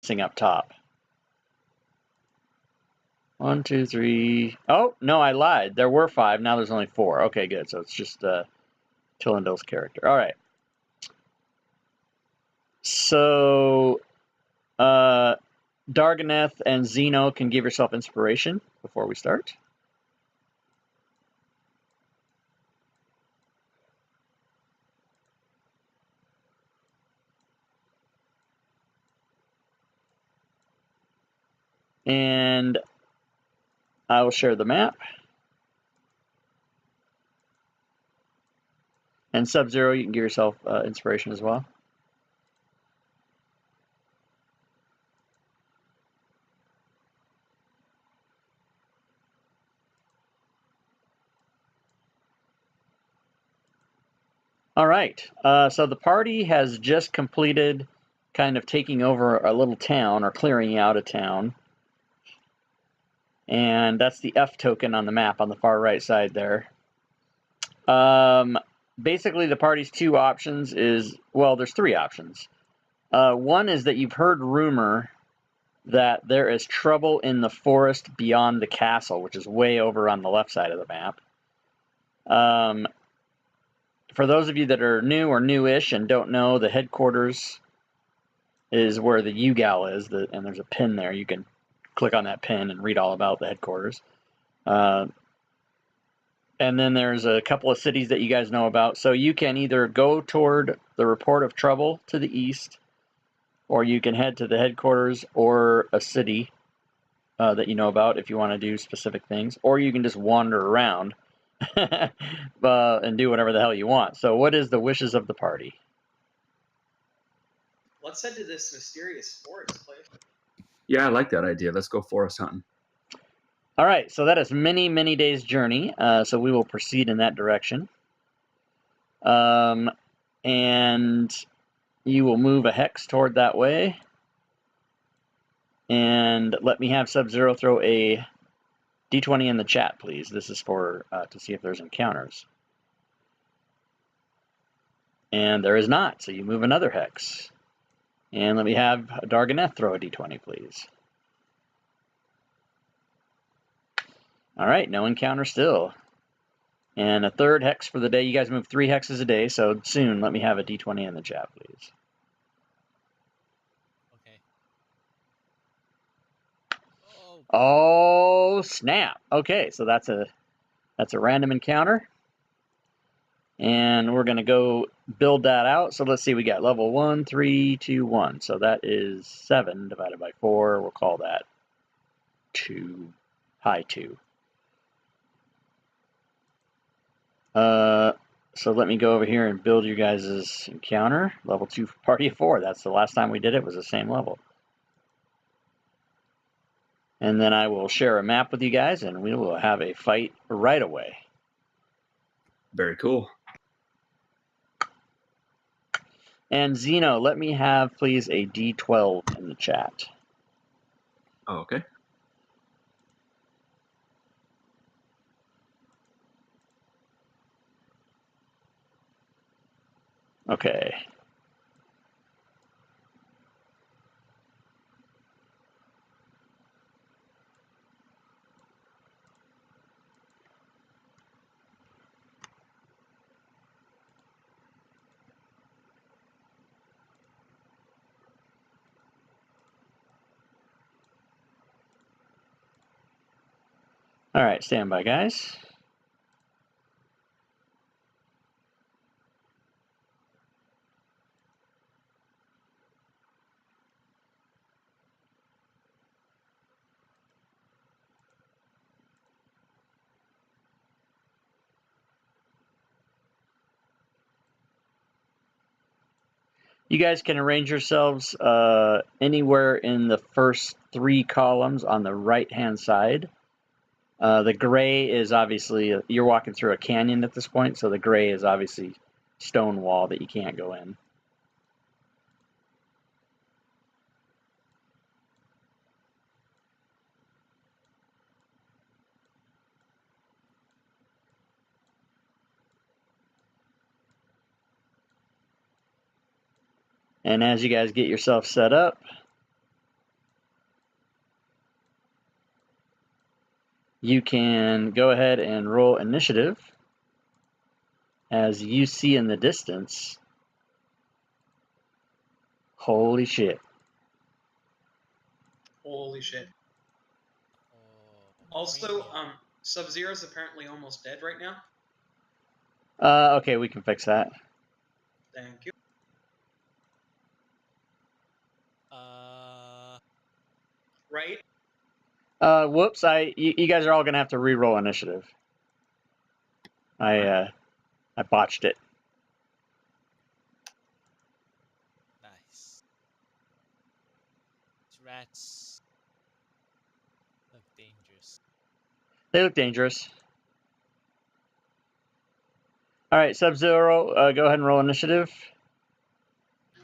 listing up top. 1, 2, 3. Oh, no, I lied. There were 5. Now there's only 4. Okay, good. So it's just Tillendil's character. All right. So Darganeth and Zeno can give yourself inspiration before we start. And I will share the map. And Sub-Zero, you can give yourself inspiration as well. All right, so the party has just completed kind of taking over a little town or clearing out a town. And that's the F token on the map on the far right side there. Basically, the party's 2 options is, well, there's 3 options. One is that you've heard rumor that there is trouble in the forest beyond the castle, which is way over on the left side of the map. For those of you that are new or newish and don't know, the headquarters is where the UGAL is, and there's a pin there. You can click on that pin and read all about the headquarters. And then there's a couple of cities that you guys know about. So you can either go toward the report of trouble to the east, or you can head to the headquarters or a city that you know about if you want to do specific things, or you can just wander around and do whatever the hell you want. So what is the wishes of the party? Let's head to this mysterious forest place. Yeah, I like that idea. Let's go forest hunting. All right, so that is many, many days' journey. So we will proceed in that direction. And you will move a hex toward that way. And let me have Sub-Zero throw a D20 in the chat, please. This is for to see if there's encounters. And there is not, so you move another hex. And let me have Darganeth throw a D20, please. All right, no encounter still. And a third hex for the day. You guys move 3 hexes a day, so soon let me have a D20 in the chat, please. Oh, snap. Okay, so that's a random encounter. And we're going to go build that out. So let's see, we got level 1, 3, 2, 1. So that is 7 divided by 4. We'll call that 2, high 2. So let me go over here and build you guys' encounter. Level 2 party of 4. That's the last time we did it, was the same level. And then I will share a map with you guys, and we will have a fight right away. Very cool. And Zeno, let me have, please, a D12 in the chat. Oh, okay. Okay. All right, stand by, guys. You guys can arrange yourselves anywhere in the first 3 columns on the right-hand side. The gray is obviously, you're walking through a canyon at this point, so the gray is obviously stone wall that you can't go in. And as you guys get yourself set up, you can go ahead and roll initiative. As you see in the distance, holy shit. Holy shit. Oh, Also, premium. Sub-Zero's apparently almost dead right now. Okay, we can fix that. Thank you. Right? Whoops, you guys are all gonna have to re-roll initiative. I botched it. Nice. These rats look dangerous. They look dangerous. Alright, Sub-Zero, go ahead and roll initiative.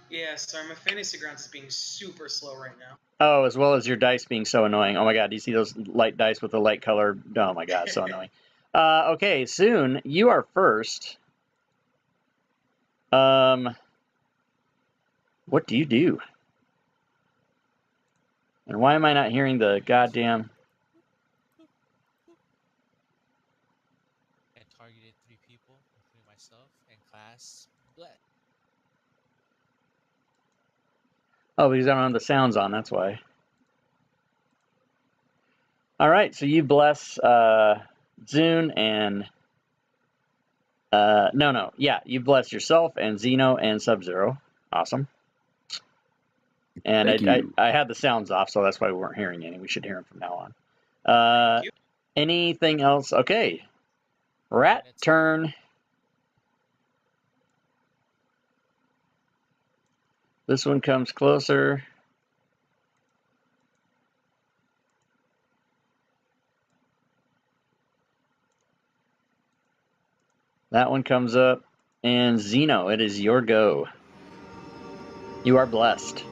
Yeah, sorry, my Fantasy Grounds is being super slow right now. Oh, as well as your dice being so annoying. Oh my god, do you see those light dice with the light color? Oh my god, so annoying. Okay, Soon, you are first. What do you do? And why am I not hearing the goddamn... I targeted 3 people, including myself, and class bled. Oh, because I don't have the sounds on, that's why. Alright, so you bless Zune and... you bless yourself and Xeno and Sub-Zero. Awesome. And Thank you. I had the sounds off, so that's why we weren't hearing any. We should hear them from now on. Thank you. Anything else? Okay. Rat That's- turn. This one comes closer. That one comes up. And Xeno, it is your go. You are blessed.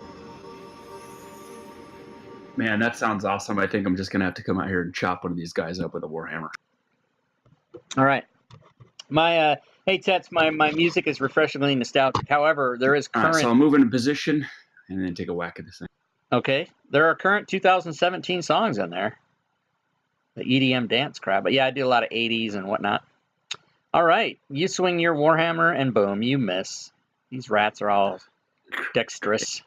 Man, that sounds awesome. I think I'm just gonna have to come out here and chop one of these guys up with a warhammer. All right. Hey Tets, my music is refreshingly nostalgic. However, there is All current. right, so I'll move into position and then take a whack at this thing. Okay, there are current 2017 songs in there. The EDM dance crowd, but yeah, I do a lot of 80s and whatnot. All right, you swing your warhammer and boom, you miss. These rats are all dexterous.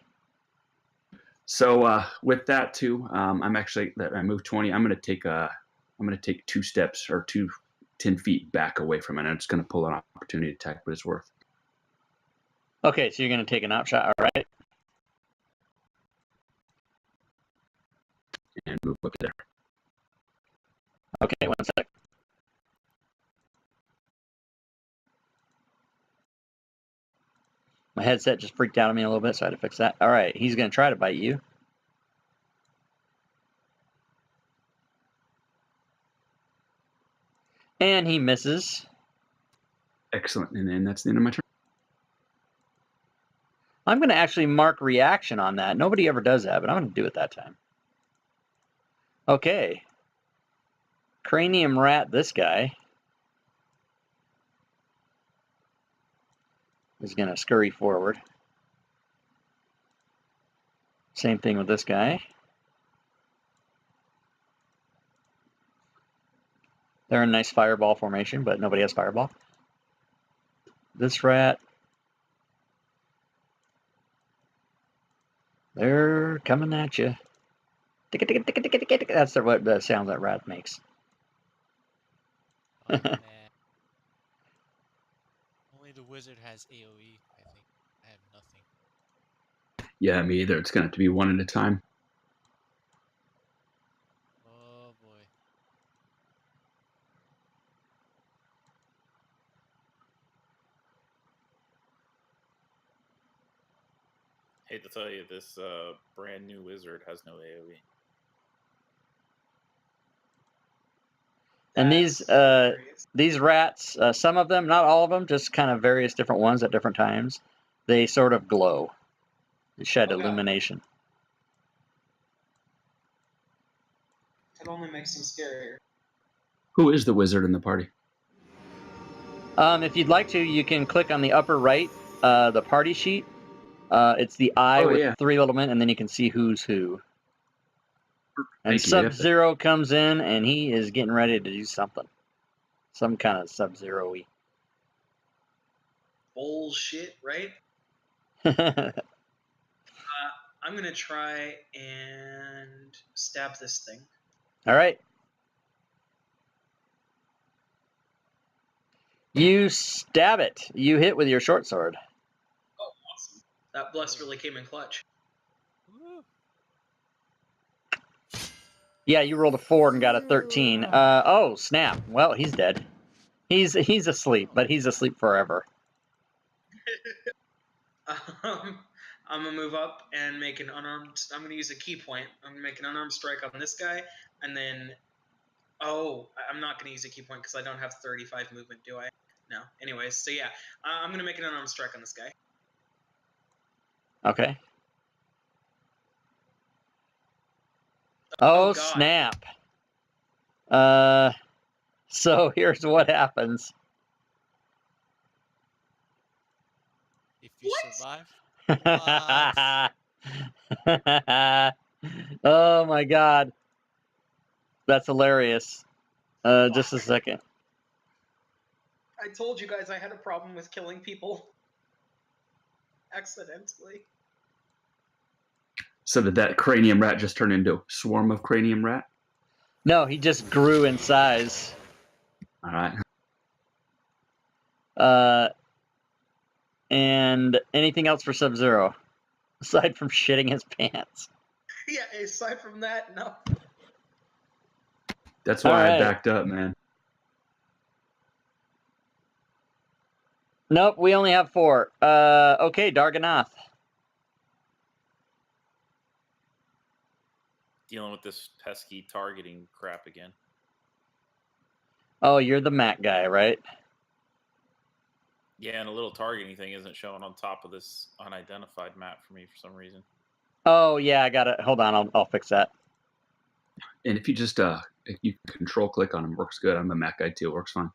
So with that too, I'm actually I move 20. I'm gonna take 2 steps or 10 feet back away from it. I'm just gonna pull an opportunity attack, but it's worth. Okay, so you're gonna take an outshot. All right. And move up there. Okay, 1 sec. My headset just freaked out on me a little bit, so I had to fix that. All right, he's gonna try to bite you. And he misses. Excellent. And then that's the end of my turn. I'm going to actually mark reaction on that. Nobody ever does that, but I'm going to do it that time. Okay. Cranium rat, this guy, is going to scurry forward. Same thing with this guy. They're in nice fireball formation, but nobody has fireball. This rat, they're coming at you. That's what the sound that rat makes. Oh, man. Only the wizard has AoE, I think. I have nothing. Yeah, me either. It's gonna have to be one at a time. Oh boy. Hate to tell you, this brand new wizard has no AoE. And That's hilarious. these rats, some of them, not all of them, just kind of various different ones at different times, they sort of glow. They shed Okay. illumination. It only makes them scarier. Who is the wizard in the party? If you'd like to, you can click on the upper right, the party sheet. It's the eye Oh, with yeah. 3 little men, and then you can see who's who. And Thank you. Yep. Sub-Zero comes in, and he is getting ready to do something. Some kind of Sub-Zero-y. Bullshit, right? I'm gonna try and stab this thing. All right. You stab it. You hit with your short sword. Oh, awesome! That bless really came in clutch. Woo. Yeah, you rolled a 4 and got a 13. Oh, snap. Well, he's dead. He's asleep, but he's asleep forever. I'm gonna move up and make an unarmed. I'm gonna use a key point. I'm gonna make an unarmed strike on this guy, and then. Oh, I'm not gonna use a key point because I don't have 35 movement, do I? No. Anyways, so yeah, I'm gonna make an unarmed strike on this guy. Okay. Oh, God. snap. So here's what happens. If you What? survive, Oh my god. That's hilarious. Just a second. I told you guys I had a problem with killing people accidentally. So did that cranium rat just turn into a swarm of cranium rat? No, he just grew in size. All right. And anything else for Sub-Zero? Aside from shitting his pants. Yeah, aside from that, no. That's why All right. I backed up, man. Nope, we only have 4. Okay, Darganath. Dealing with this pesky targeting crap again. Oh, you're the Mac guy, right? Yeah, and a little targeting thing isn't showing on top of this unidentified map for me for some reason. Oh, yeah, I got it. Hold on, I'll fix that. And if you just if you control click on them, works good. I'm a Mac guy too. It works fine.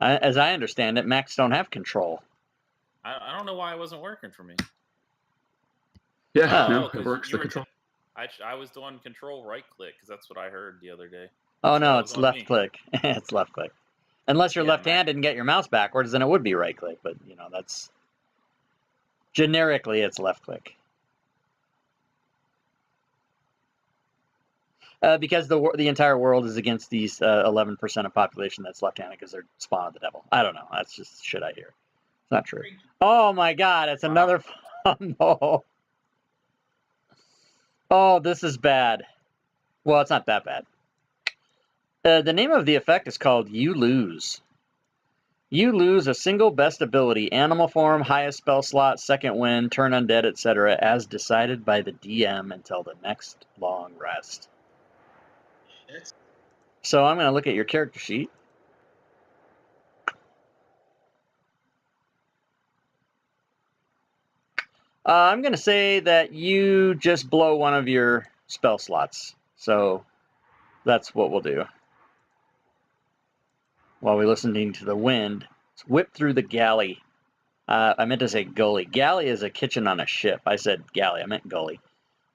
As I understand it, Macs don't have control. I don't know why it wasn't working for me. Yeah, Oh, no, 'cause it works. you The were control. I was doing control right click because that's what I heard the other day. Oh So no, that it's was on left me. click. It's left click. Unless you're Yeah, left-handed and get your mouse backwards, then it would be right click. But you know, that's generically it's left click. Because the entire world is against these 11% of population that's left-handed because they're spawn of the devil. I don't know. That's just shit I hear. It's not true. Oh my god, it's Wow. another fumble. Oh, this is bad. Well, it's not that bad. The name of the effect is called You Lose. You lose a single best ability, animal form, highest spell slot, second win, turn undead, etc., as decided by the DM until the next long rest. Shit. So I'm going to look at your character sheet. I'm going to say that you just blow one of your spell slots. So that's what we'll do. While we're listening to the wind, it's whip through the galley. I meant to say gully. Galley is a kitchen on a ship. I said galley. I meant gully.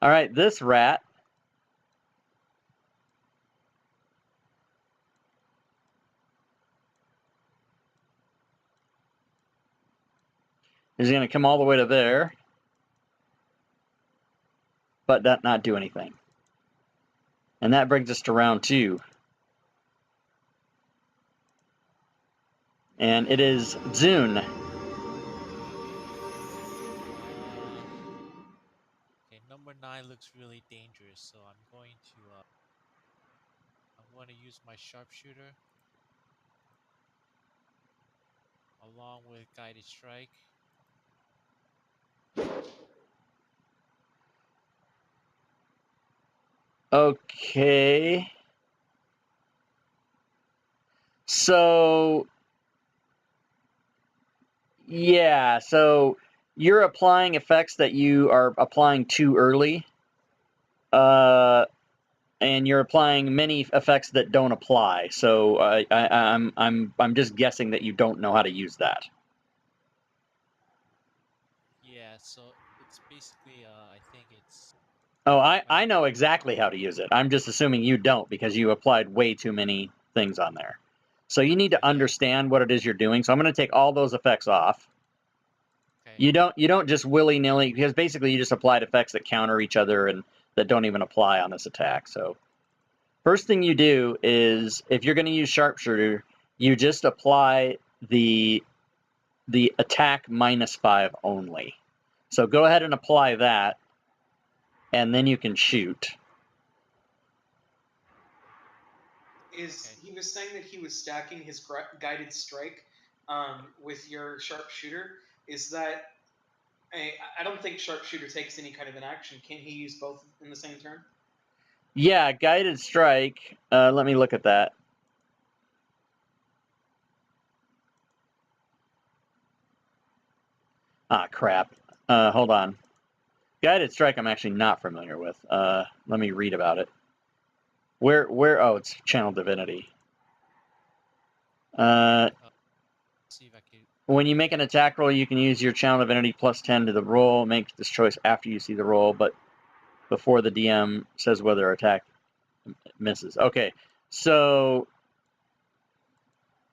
All right, this rat is going to come all the way to there, but not do anything. And that brings us to round 2. And it is Zune. okay, number 9 looks really dangerous, so I'm going to use my sharpshooter along with guided strike. Okay. So, yeah, so you're applying effects that you are applying too early. And you're applying many effects that don't apply. So I'm just guessing that you don't know how to use that. Yeah, so it's basically I think it's Oh, I know exactly how to use it. I'm just assuming you don't because you applied way too many things on there. So you need to understand what it is you're doing. So I'm going to take all those effects off. Okay. You don't just willy-nilly, because basically you just applied effects that counter each other and that don't even apply on this attack. So first thing you do is, if you're going to use sharpshooter, you just apply the attack -5 only. So go ahead and apply that, and then you can shoot. He was saying that he was stacking his guided strike with your sharpshooter. Is that I don't think sharpshooter takes any kind of an action. Can he use both in the same turn? Yeah, guided strike. Let me look at that. Ah, crap. Hold on. Guided strike I'm actually not familiar with. Let me read about it. Where, oh, it's Channel Divinity. See if I can. When you make an attack roll, you can use your Channel Divinity +10 to the roll. Make this choice after you see the roll, but before the DM says whether attack misses. Okay, so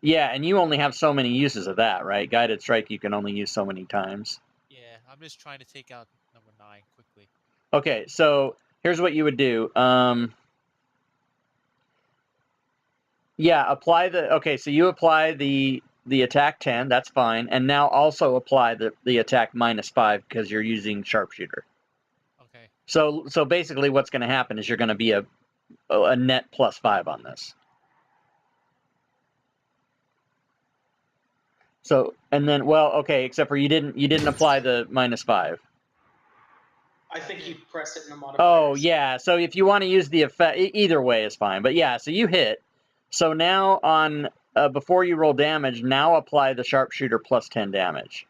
yeah, and you only have so many uses of that, right? Guided strike you can only use so many times. Yeah, I'm just trying to take out number 9 quickly. Okay, so here's what you would do. Yeah, apply the. Okay, so you apply the attack 10. That's fine, and now also apply the attack -5 because you're using sharpshooter. Okay. So basically, what's going to happen is you're going to be a net +5 on this. So and then okay, except for you didn't apply the -5. I think you pressed it in the modifier. Oh yeah, so if you want to use the effect, either way is fine. But yeah, so you hit. So now on before you roll damage, now apply the sharpshooter +10 damage.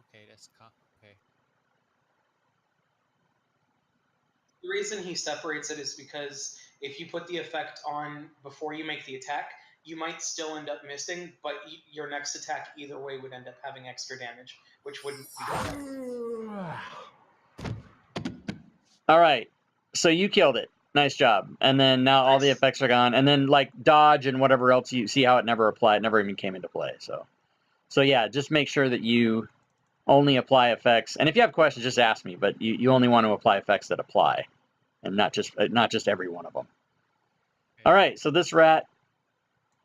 Okay, that's okay. The reason he separates it is because if you put the effect on before you make the attack, you might still end up missing, but your next attack either way would end up having extra damage, which wouldn't be good. All right, so you killed it. Nice job. And then now all the effects are gone. And then like dodge and whatever else, you see how it never applied, never even came into play. So yeah, just make sure that you only apply effects. And if you have questions, just ask me. But you only want to apply effects that apply, and not just every one of them. Okay. All right, so this rat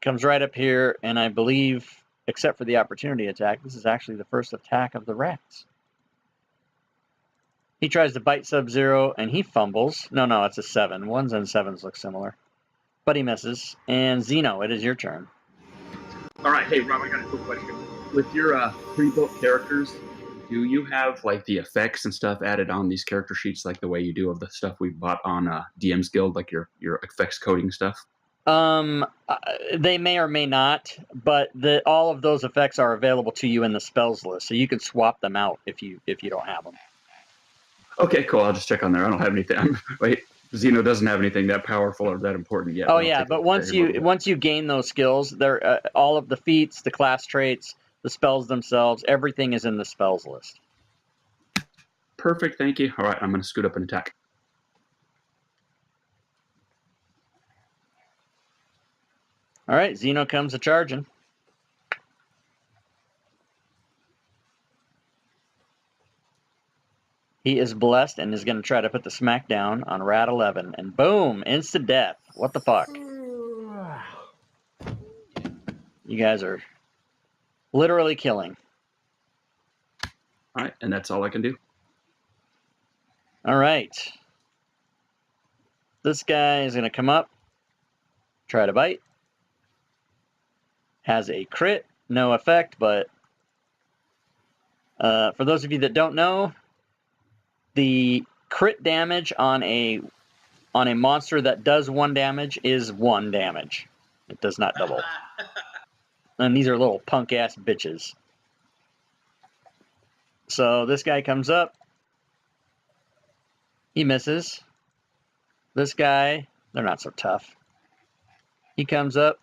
comes right up here, and I believe, except for the opportunity attack, this is actually the first attack of the rats. He tries to bite Sub-Zero, and he fumbles. No, it's a 7. 1s and 7s look similar. But he misses. And Xeno, it is your turn. All right, hey Rob, I got a quick question. With your pre-built characters, do you have like the effects and stuff added on these character sheets, like the way you do of the stuff we bought on DM's Guild, like your effects coding stuff? They may or may not, but all of those effects are available to you in the spells list, so you can swap them out if you don't have them. Okay, cool. I'll just check on there. I don't have anything. Wait, Xeno doesn't have anything that powerful or that important yet. Oh yeah, but once you gain those skills, they're all of the feats, the class traits, the spells themselves, everything is in the spells list. Perfect, thank you. All right, I'm going to scoot up and attack. All right, Xeno comes a charging. He is blessed and is going to try to put the smackdown on Rat 11. And boom, instant death. What the fuck? You guys are literally killing. All right, and that's all I can do. All right. This guy is going to come up, try to bite. Has a crit, no effect, but for those of you that don't know, the crit damage on a monster that does 1 damage is 1 damage. It does not double. And these are little punk ass bitches. So this guy comes up. He misses. This guy, they're not so tough. He comes up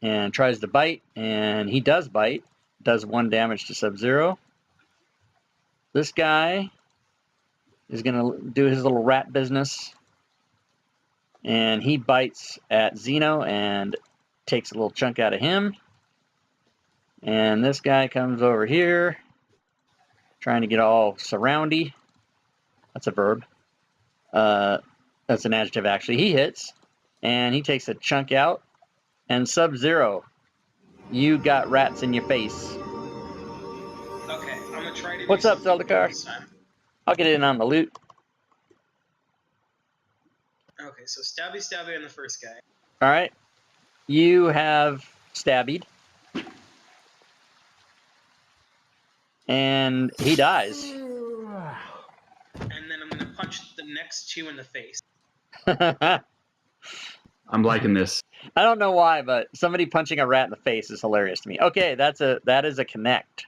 and tries to bite, and he does bite. Does 1 damage to Sub-Zero. This guy is going to do his little rat business. And he bites at Xeno and takes a little chunk out of him. And this guy comes over here, trying to get all surroundy. That's a verb. That's an adjective, actually. He hits, and he takes a chunk out. And Sub-Zero, you got rats in your face. Okay, I'm gonna try to. What's do up, something Zeldacar? this time. I'll get in on the loot. Okay, so stabby on the first guy. All right. You have stabbied. And he dies. And then I'm gonna punch the next two in the face. I I'm liking this. don't know why, but somebody punching a rat in the face is hilarious to me. Okay, that is a connect.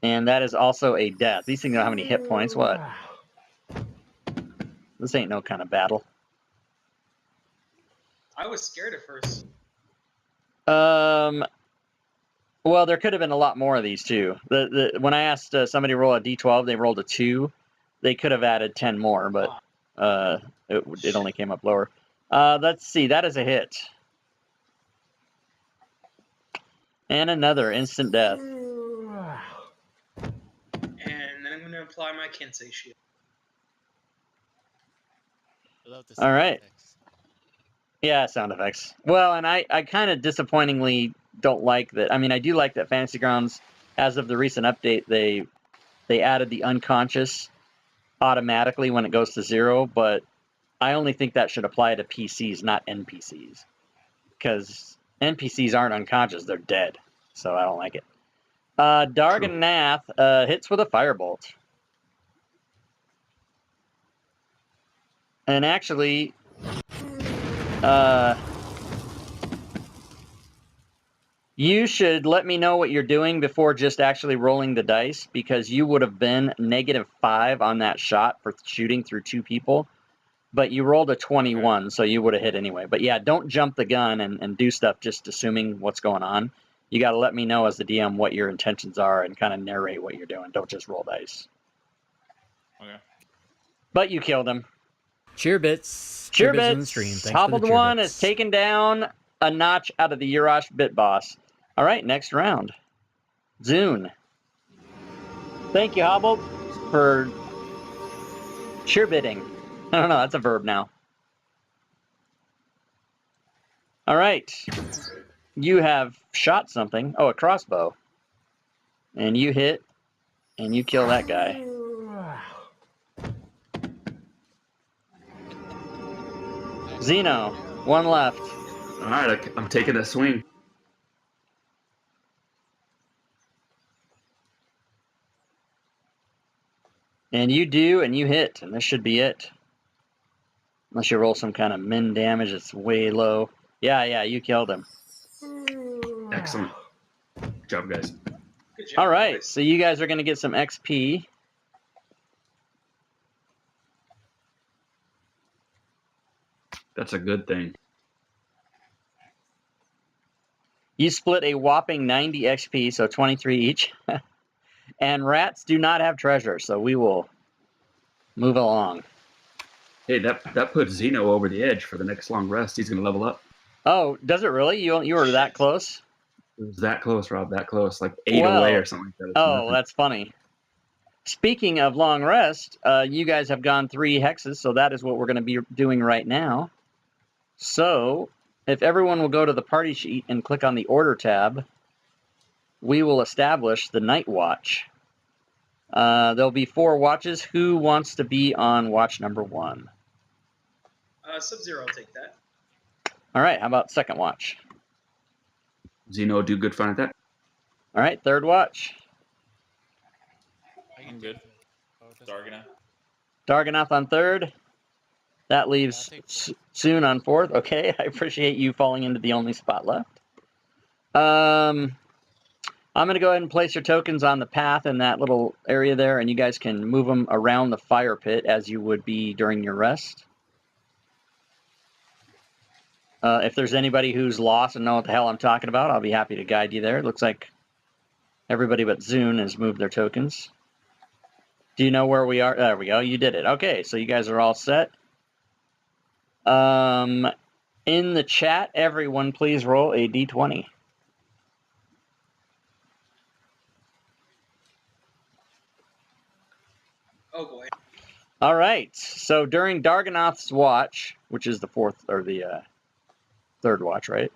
And that is also a death. These things don't have any hit points. What? This ain't no kind of battle. I was scared at first. Well, there could have been a lot more of these too. When I asked somebody to roll a d12, they rolled a 2. They could have added 10 more, but it only came up lower. Let's see. That is a hit. And another instant death. And then I'm gonna apply my Kensei shield. I love this. All right. Yeah, sound effects. Well, and I kind of disappointingly don't like that. I mean, I do like that Fantasy Grounds, as of the recent update, they added the unconscious automatically when it goes to 0, but I only think that should apply to PCs, not NPCs. Because NPCs aren't unconscious, they're dead. So I don't like it. Darganath hits with a firebolt. And actually, you should let me know what you're doing before just actually rolling the dice, because you would have been -5 on that shot for shooting through 2 people, but you rolled a 21, so you would have hit anyway. But yeah, don't jump the gun and do stuff just assuming what's going on. You got to let me know as the DM what your intentions are and kind of narrate what you're doing. Don't just roll dice. Okay. But you killed him. Cheerbits. Cheer Cheerbits on the bits. stream. Thanks Hobbled for the one cheerbits. is taken down a notch out of the Urash Bit Boss. All right, next round. Zune. Thank you, Hobbled, for cheerbitting. I don't know, that's a verb now. All right. You have shot something. Oh, a crossbow. And you hit, and you kill that guy. Xeno, one left. All right, I'm taking a swing. And you do, and you hit, and this should be it. Unless you roll some kind of min damage that's way low. Yeah, you killed him. Excellent. Good job, guys. Good job. All right, so you guys are going to get some XP. That's a good thing. You split a whopping 90 XP, so 23 each. And rats do not have treasure, so we will move along. Hey, that puts Xeno over the edge for the next long rest. He's going to level up. Oh, does it really? You were that close? It was that close, Rob. That close. Like 8 Well, away or something like that. It's Oh, nothing. that's funny. Speaking of long rest, you guys have gone 3 hexes, so that is what we're going to be doing right now. So, if everyone will go to the party sheet and click on the order tab, we will establish the night watch. There'll be 4 watches. Who wants to be on watch number 1? Sub-Zero will take that. All right, how about second watch? Xeno, do good fun at that. All right, third watch. Are you I'm good. taking- oh, it doesn't- Dargana. Darganath on third. That leaves I'll take fourth. Soon on fourth. Okay, I appreciate you falling into the only spot left. I'm going to go ahead and place your tokens on the path in that little area there, and you guys can move them around the fire pit as you would be during your rest. If there's anybody who's lost and know what the hell I'm talking about, I'll be happy to guide you there. It looks like everybody but Zune has moved their tokens. Do you know where we are? There we go. You did it. Okay, so you guys are all set. In the chat, everyone, please roll a d20. Oh boy. All right. So during Darganoth's watch, which is the fourth or the third watch, right?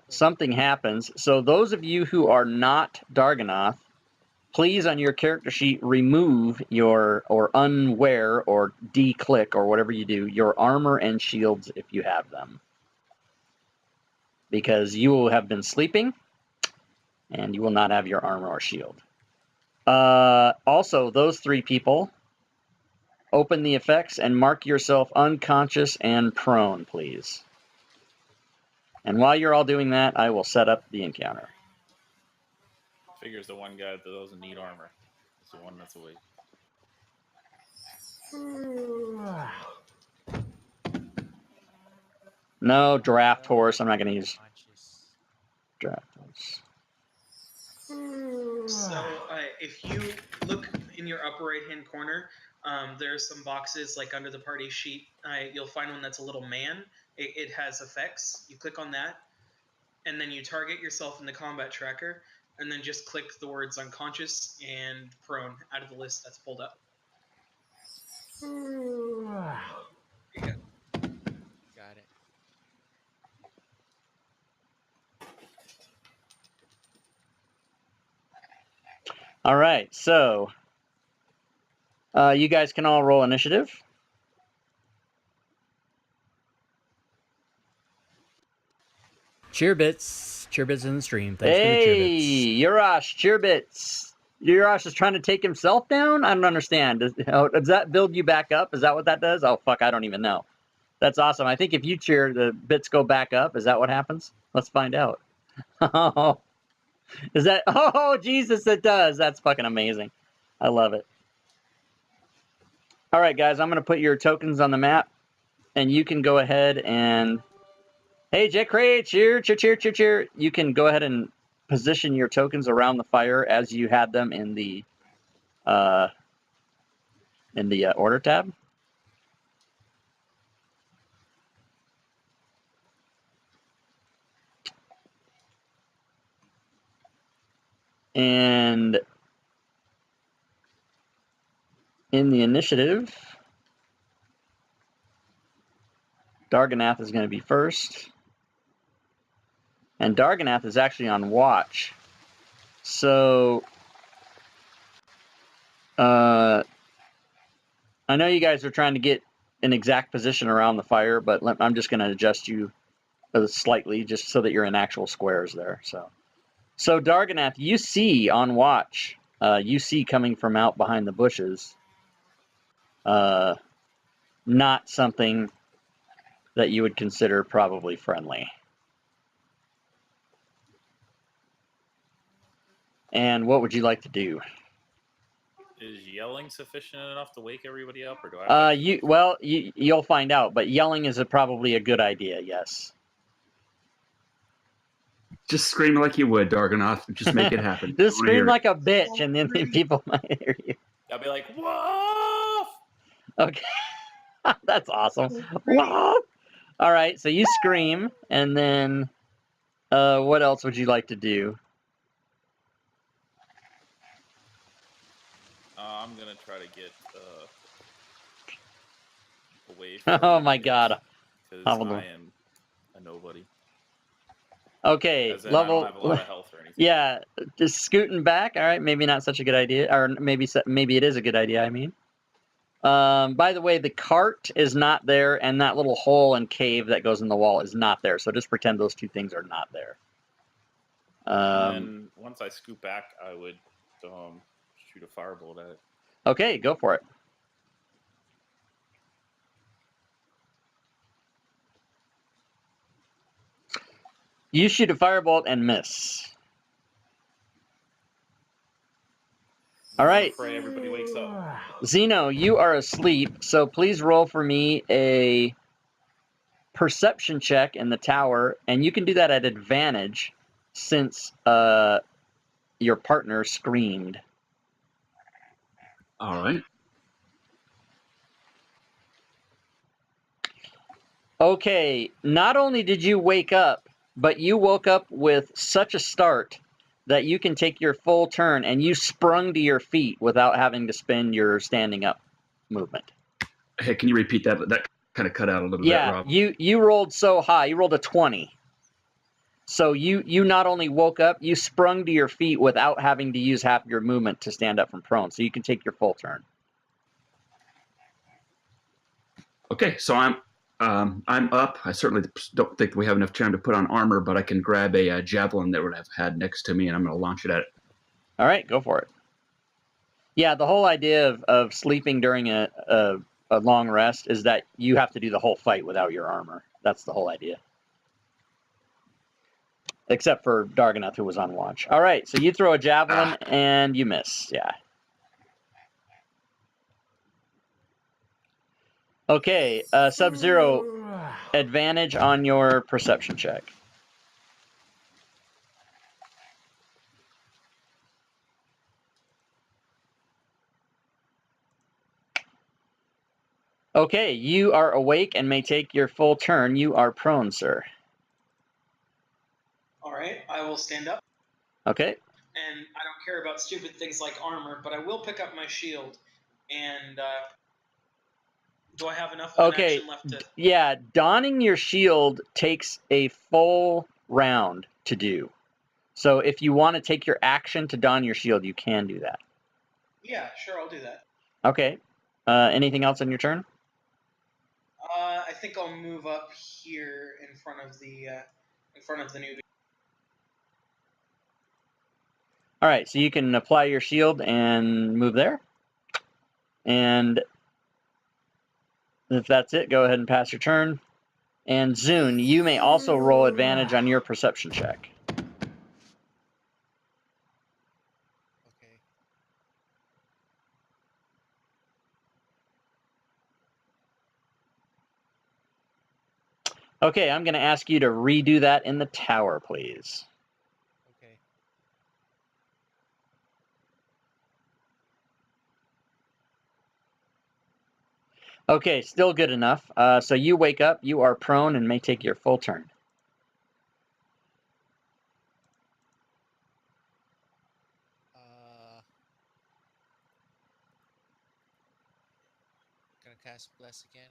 Something happens. So those of you who are not Darganoth, please on your character sheet remove your or unwear or de-click or whatever you do your armor and shields if you have them, because you will have been sleeping and you will not have your armor or shield. Also, those three people, open the effects and mark yourself unconscious and prone, please. And while you're all doing that, I will set up the encounter. Figures the one guy that doesn't need armor. It's the one that's awake. No, draft horse. I'm not going to use Conscious. draft horse. So if you look in your upper right-hand corner, there's some boxes like under the party sheet. You'll find one that's a little man. It has effects. You click on that, and then you target yourself in the combat tracker, and then just click the words unconscious and prone out of the list that's pulled up. Got it. All right, so you guys can all roll initiative. Cheerbits. Cheerbits in the stream. Thanks for the Hey, cheerbits. Urash, Cheerbits. Urash is trying to take himself down? I don't understand. Does that build you back up? Is that what that does? Oh, fuck, I don't even know. That's awesome. I think if you cheer, the bits go back up. Is that what happens? Let's find out. Oh, is that... Oh, Jesus, it does. That's fucking amazing. I love it. All right, guys, I'm going to put your tokens on the map, and you can go ahead and... Hey, Jack Cray, cheer, cheer, cheer, cheer, cheer. You can go ahead and position your tokens around the fire as you had them in the order tab. And in the initiative, Darganath is going to be first. And Darganath is actually on watch. So, I know you guys are trying to get an exact position around the fire, but I'm just going to adjust you slightly just so that you're in actual squares there. So Darganath, you see on watch, you see coming from out behind the bushes, not something that you would consider probably friendly. And what would you like to do? Is yelling sufficient enough to wake everybody up, or do I? Have to You'll find out, but yelling is probably a good idea. Yes. Just scream like you would, Darganoth. Just make it happen. Just I wanna scream hear it. like a bitch, and then people might hear you. I'll be like, woof! Okay, that's awesome. Whoa! All right, so you scream, and then what else would you like to do? I'm gonna try to get away from Oh my you god. because I will do. I am a nobody. Okay, As in, I level. don't have a lot of health or anything. Yeah, just scooting back. All right, maybe not such a good idea, or maybe it is a good idea. I mean, by the way, the cart is not there, and that little hole and cave that goes in the wall is not there. So just pretend those two things are not there. And then once I scoot back, I would shoot a firebolt at it. Okay, go for it. You shoot a firebolt and miss. All right. Pray everybody wakes up. Zeno, you are asleep, so please roll for me a perception check in the tower, and you can do that at advantage since your partner screamed. All right. Okay, not only did you wake up, but you woke up with such a start that you can take your full turn, and you sprung to your feet without having to spend your standing up movement. Hey, can you repeat that? That kind of cut out a little bit, Yeah, Rob. you rolled so high. You rolled a 20. So you not only woke up, you sprung to your feet without having to use half your movement to stand up from prone. So you can take your full turn. Okay, so I'm up. I certainly don't think we have enough time to put on armor, but I can grab a javelin that would have had next to me, and I'm going to launch it at it. All right, go for it. Yeah, the whole idea of sleeping during a long rest is that you have to do the whole fight without your armor. That's the whole idea. Except for Darganath, who was on watch. All right, so you throw a javelin, and you miss. Yeah. Okay, Sub-Zero, advantage on your perception check. Okay, you are awake and may take your full turn. You are prone, sir. All right, I will stand up. Okay. And I don't care about stupid things like armor, but I will pick up my shield. And do I have enough of an action left to... Yeah, donning your shield takes a full round to do. So if you want to take your action to don your shield, you can do that. Yeah, sure, I'll do that. Okay. Anything else on your turn? I think I'll move up here in front of the newbie. All right, so you can apply your shield and move there. And if that's it, go ahead and pass your turn. And Zune, you may also roll advantage on your perception check. Okay. Okay, I'm going to ask you to redo that in the tower, please. Okay. Okay, still good enough. So you wake up, you are prone, and may take your full turn. Gonna cast Bless again.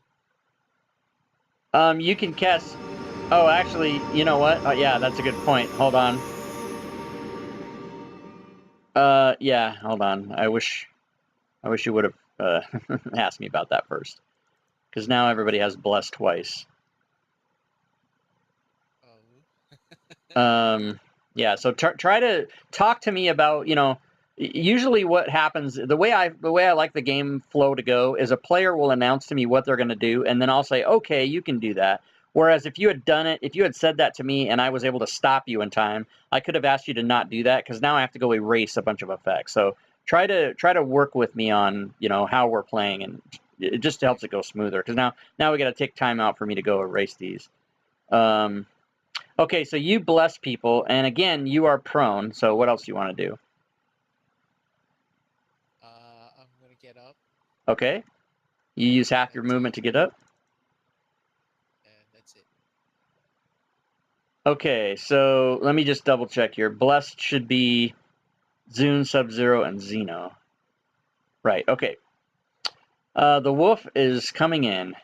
You can cast... Oh, actually, you know what? Yeah, that's a good point. Hold on. Yeah, hold on. I wish you would have asked me about that first. Because now everybody has Bless twice. Oh. Yeah, so try to talk to me about, usually what happens, the way I like the game flow to go is a player will announce to me what they're going to do, and then I'll say, okay, you can do that. Whereas if you had done it, if you had said that to me and I was able to stop you in time, I could have asked you to not do that, because now I have to go erase a bunch of effects. So try to work with me on, how we're playing, and it just helps it go smoother, because now we got to take time out for me to go erase these. Okay, so you bless people, and again, you are prone, so what else do you want to do? I'm gonna get up. Okay. You use half your movement to get up? And that's it. Okay, so let me just double check here. Blessed should be Zune, Sub-Zero, and Xeno. Right, okay. The wolf is coming in.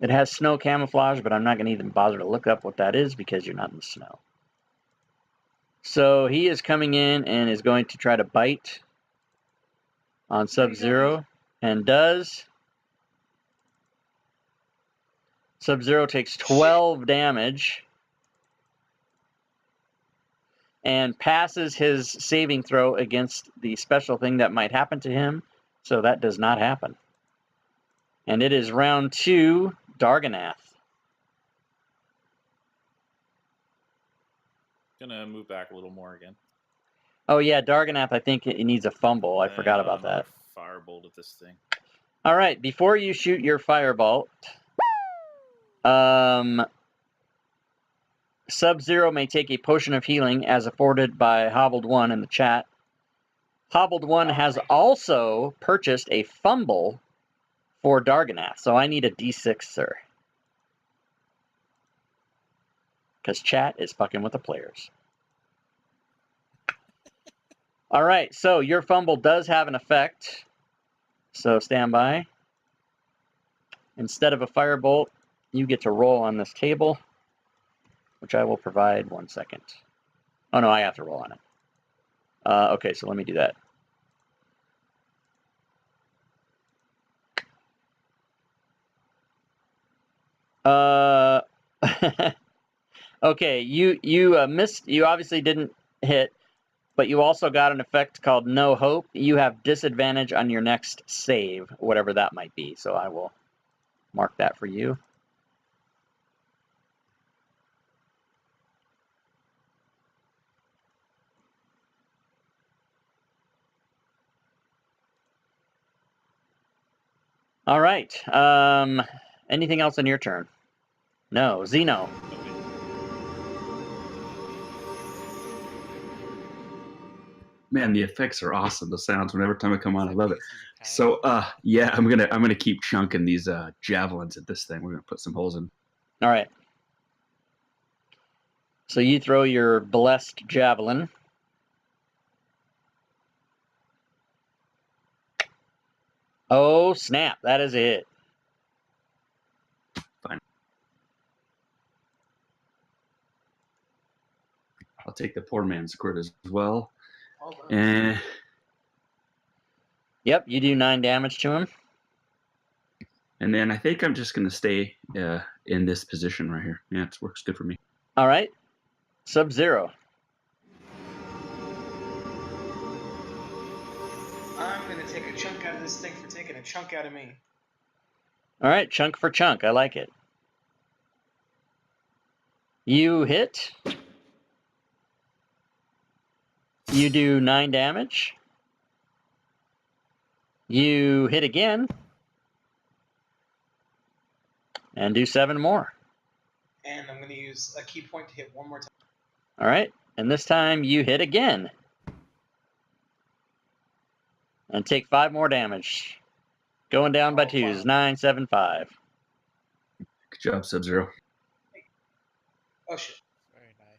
It has snow camouflage, but I'm not going to even bother to look up what that is because you're not in the snow. So he is coming in and is going to try to bite on Sub-Zero, and does. Sub-Zero takes 12 damage and passes his saving throw against the special thing that might happen to him, so that does not happen. And it is round 2, Darganath. Gonna move back a little more again. Oh yeah, Darganath, I think it needs a fumble. I forgot about that. Firebolt at this thing. All right, before you shoot your firebolt, Sub-Zero may take a potion of healing as afforded by Hobbled One in the chat. Hobbled One has also purchased a fumble for Darganath, so I need a D6, sir. Because chat is fucking with the players. All right, so your fumble does have an effect. So stand by. Instead of a firebolt, you get to roll on this table, which I will provide 1 second. Oh no, I have to roll on it. Okay, so let me do that. Okay, you missed. You obviously didn't hit, but you also got an effect called No Hope. You have disadvantage on your next save, whatever that might be. So I will mark that for you. All right. Anything else on your turn? No. Xeno. Man, the effects are awesome. The sounds, whenever time I come on, I love it. So, yeah, I'm gonna keep chunking these javelins at this thing. We're gonna put some holes in. All right. So you throw your blessed javelin. Oh, snap. That is a hit. Fine. I'll take the poor man's crit as well. And yep, you do 9 damage to him. And then I think I'm just gonna stay in this position right here. Yeah, it works good for me. All right. Sub-Zero. I'm gonna take a chunk out of this thing for taking a chunk out of me. All right, chunk for chunk. I like it. You hit. You do 9 damage. You hit again. And do 7 more. And I'm gonna use a key point to hit one more time. All right. And this time you hit again. And take 5 more damage. Going down by 2s. 9, 7, 5. Good job, Sub-Zero. Oh shit. Very nice.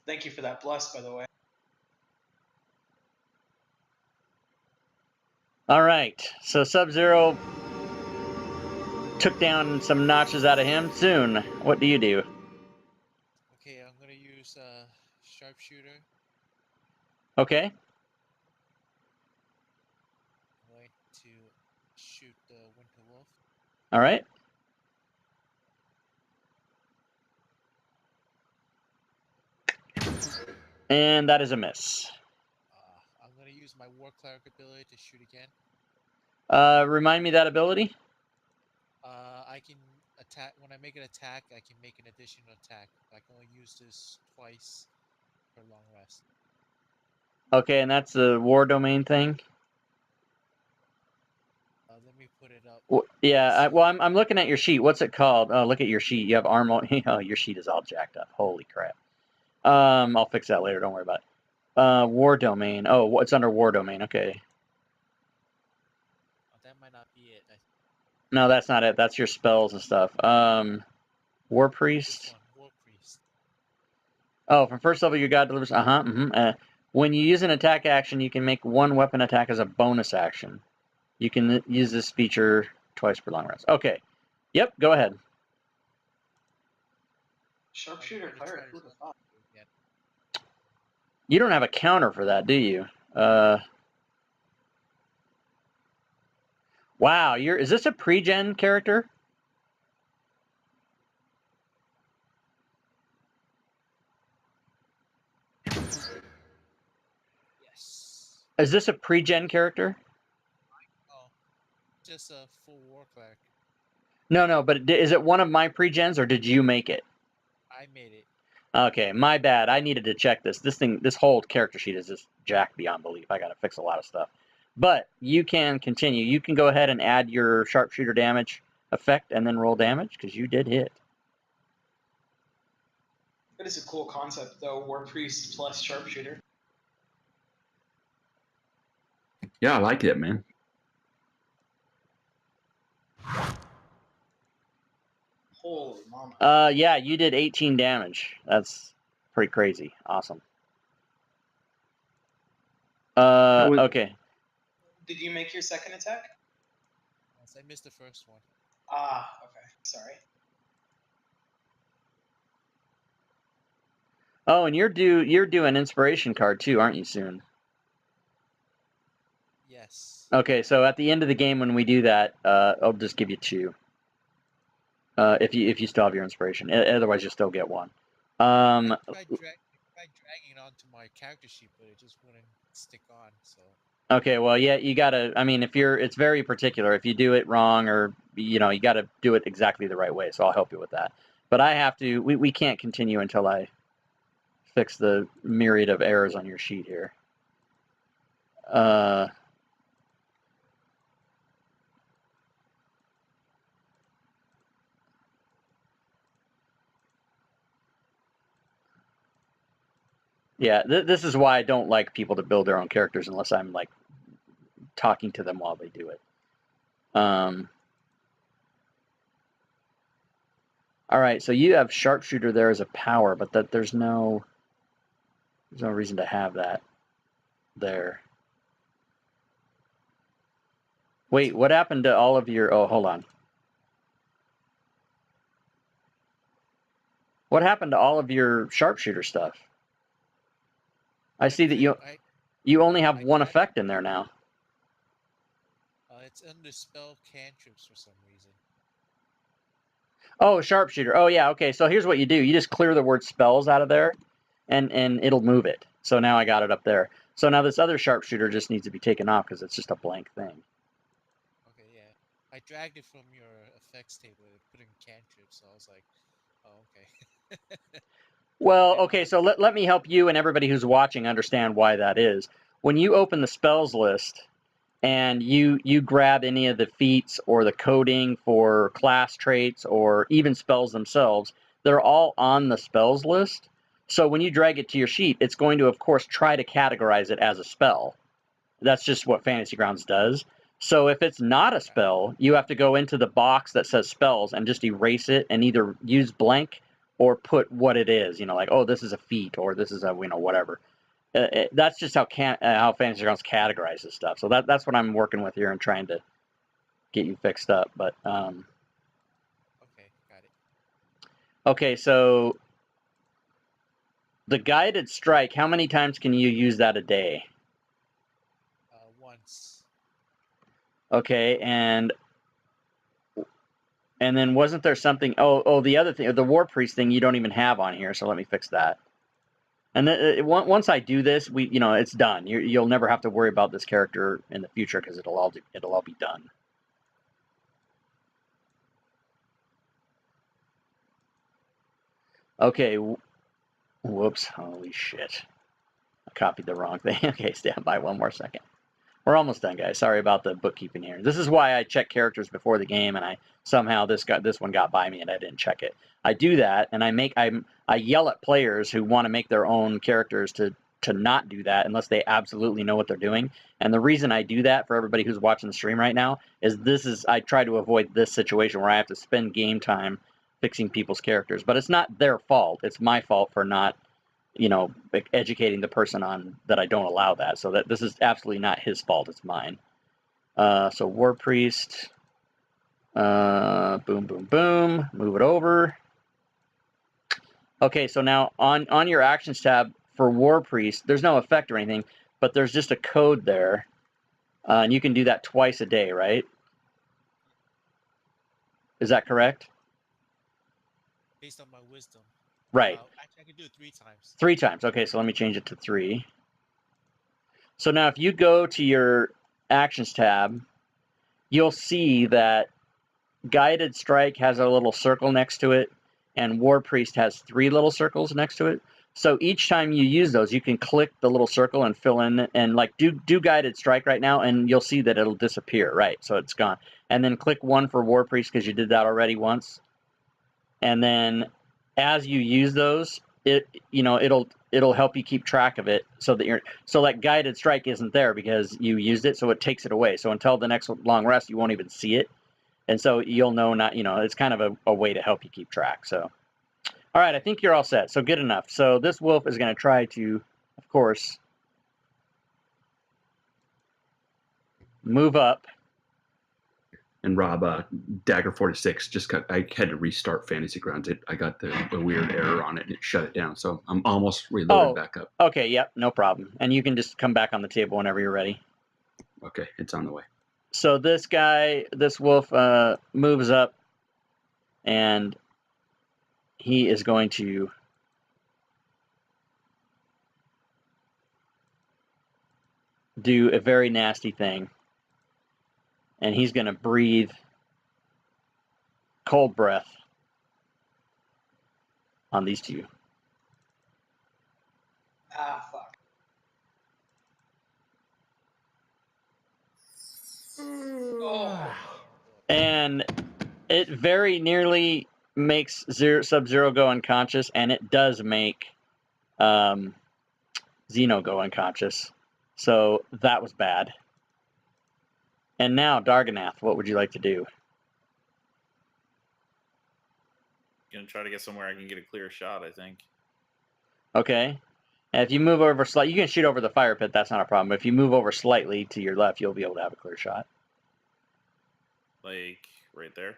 Thank you for that bless, by the way. All right. So Sub-Zero took down some notches out of him. Soon, what do you do? Okay, I'm gonna use sharpshooter. Okay. I'm going to shoot the Winter Wolf. All right. And that is a miss. I'm gonna use my War Cleric ability to shoot again. Remind me that ability. I can attack when I make an attack. I can make an additional attack. I can only use this twice for long rest. Okay, and that's the war domain thing. Let me put it up. Yeah. I'm looking at your sheet. What's it called? Oh, look at your sheet. You have armor. Oh, your sheet is all jacked up. Holy crap. I'll fix that later. Don't worry about it. War domain. Oh, it's under war domain. Okay. That might not be it. No, that's not it. That's your spells and stuff. War priest. War priest. Oh, from first level, your god delivers. When you use an attack action, you can make one weapon attack as a bonus action. You can use this feature twice per long rest. Okay. Yep. Go ahead. Sharpshooter cleric. Who the fuck? You don't have a counter for that, do you? Wow. Is this a pre-gen character? Yes. Is this a pre-gen character? Oh, just a full War Cleric. No, but is it one of my pre-gens or did you make it? I made it. Okay, my bad. I needed to check this. This whole character sheet is just jacked beyond belief. I got to fix a lot of stuff. But you can continue. You can go ahead and add your sharpshooter damage effect and then roll damage because you did hit. That is a cool concept, though. War Priest plus Sharpshooter. Yeah, I like it, man. Holy mama. Yeah, you did 18 damage. That's pretty crazy. Awesome. Okay. Did you make your second attack? Yes, I missed the first one. Ah, okay. Sorry. Oh, and you're due an inspiration card too, aren't you, soon? Yes. Okay, so at the end of the game when we do that, I'll just give you 2. If you still have your inspiration. Otherwise, you'll still get 1. I tried dragging it onto my character sheet, but it just wouldn't stick on. So. Okay, well, yeah, you gotta. I mean, it's very particular. If you do it wrong, or you gotta do it exactly the right way. So I'll help you with that. But I have to. We can't continue until I fix the myriad of errors on your sheet here. Yeah, this is why I don't like people to build their own characters unless I'm like talking to them while they do it. All right, so you have Sharpshooter there as a power, but there's no reason to have that there. Wait, what happened to all of your? Oh, hold on. What happened to all of your Sharpshooter stuff? I see that you only have one effect in there now. It's under spell cantrips for some reason. Oh, Sharpshooter. Oh, yeah. Okay, so here's what you do. You just clear the word spells out of there, and it'll move it. So now I got it up there. So now this other Sharpshooter just needs to be taken off because it's just a blank thing. Okay, yeah. I dragged it from your effects table and put in cantrips, so I was like, oh, okay. Well, okay, so let me help you and everybody who's watching understand why that is. When you open the spells list and you grab any of the feats or the coding for class traits or even spells themselves, they're all on the spells list. So when you drag it to your sheet, it's going to, of course, try to categorize it as a spell. That's just what Fantasy Grounds does. So if it's not a spell, you have to go into the box that says spells and just erase it and either use blank or put what it is, like, oh, this is a feat or this is a, whatever. That's just how Fantasy Grounds categorizes stuff. So that's what I'm working with here and trying to get you fixed up. But okay, got it. Okay, so the guided strike, how many times can you use that a day? Once. Okay, and then wasn't there something? Oh, the other thing, the War Priest thing, you don't even have on here. So let me fix that. And then once I do this, it's done. You'll never have to worry about this character in the future because it'll all be done. Okay. Whoops! Holy shit! I copied the wrong thing. Okay, stand by 1 more second. We're almost done, guys. Sorry about the bookkeeping here. This is why I check characters before the game, and somehow this one got by me, and I didn't check it. I do that, and I yell at players who want to make their own characters to not do that unless they absolutely know what they're doing. And the reason I do that for everybody who's watching the stream right now is I try to avoid this situation where I have to spend game time fixing people's characters. But it's not their fault. It's my fault for not educating the person on that I don't allow that. So that this is absolutely not his fault. It's mine. So War Priest. Boom, boom, boom. Move it over. Okay, so now on your actions tab for War Priest, there's no effect or anything, but there's just a code there. And you can do that twice a day, right? Is that correct? Based on my wisdom. Right. Actually, I can do it 3 times. 3 times. Okay, so let me change it to 3. So now if you go to your Actions tab, you'll see that Guided Strike has a little circle next to it, and War Priest has 3 little circles next to it. So each time you use those, you can click the little circle and fill in, and like do Guided Strike right now, and you'll see that it'll disappear, right? So it's gone. And then click 1 for War Priest because you did that already once. And then as you use those, it'll help you keep track of it so that that guided strike isn't there because you used it, so it takes it away. So until the next long rest, you won't even see it, and so you'll know it's kind of a way to help you keep track. So, all right, I think you're all set. So good enough. So this wolf is going to try to, of course, move up. And Rob, Dagger 46 I had to restart Fantasy Grounds. I got the weird error on it and it shut it down. So I'm almost reloaded back up. Okay, yep, no problem. And you can just come back on the table whenever you're ready. Okay, it's on the way. So this wolf moves up, and he is going to do a very nasty thing. And he's going to breathe cold breath on these two. Ah, fuck. Oh. And it very nearly makes Sub-Zero go unconscious, and it does make Xeno go unconscious. So that was bad. And now, Darganath, what would you like to do? Gonna try to get somewhere I can get a clear shot, I think. Okay. And if you move over slightly, you can shoot over the fire pit, that's not a problem. If you move over slightly to your left, you'll be able to have a clear shot. Like, right there?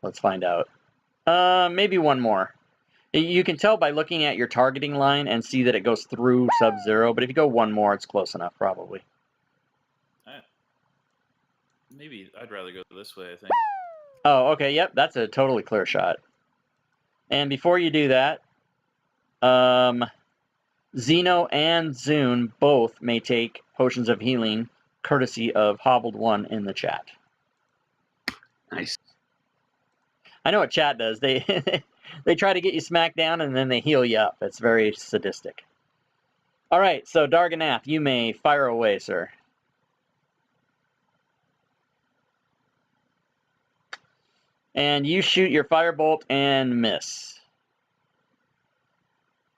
Let's find out. Maybe one more. You can tell by looking at your targeting line and see that it goes through Sub-Zero, but if you go one more, it's close enough, probably. Maybe I'd rather go this way, I think. Oh, okay, yep, that's a totally clear shot. And before you do that, Xeno and Zune both may take potions of healing, courtesy of Hobbled1 in the chat. Nice. I know what chat does. They they try to get you smacked down and then they heal you up. It's very sadistic. All right, so Darganath, you may fire away, sir. And you shoot your firebolt and miss.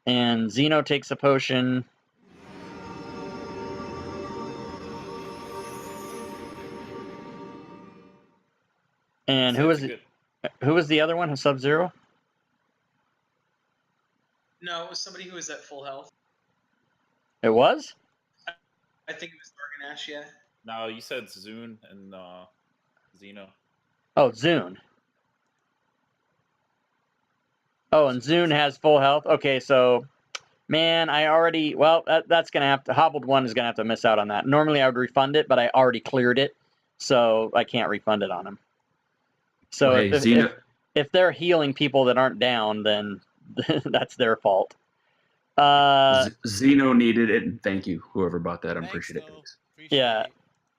And Xeno takes a potion. And who was the other one? Sub-Zero? No, it was somebody who was at full health. It was? I think it was Darganash, yeah. No, you said Zune and Xeno. Oh, Zune. Oh, and Zune has full health? Okay, so, man, that's going to have to, Hobbled1 is going to have to miss out on that. Normally I would refund it, but I already cleared it, so I can't refund it on him. So if they're healing people that aren't down, then that's their fault. Xeno needed it, and thank you, whoever bought that. I'm appreciative. Yeah.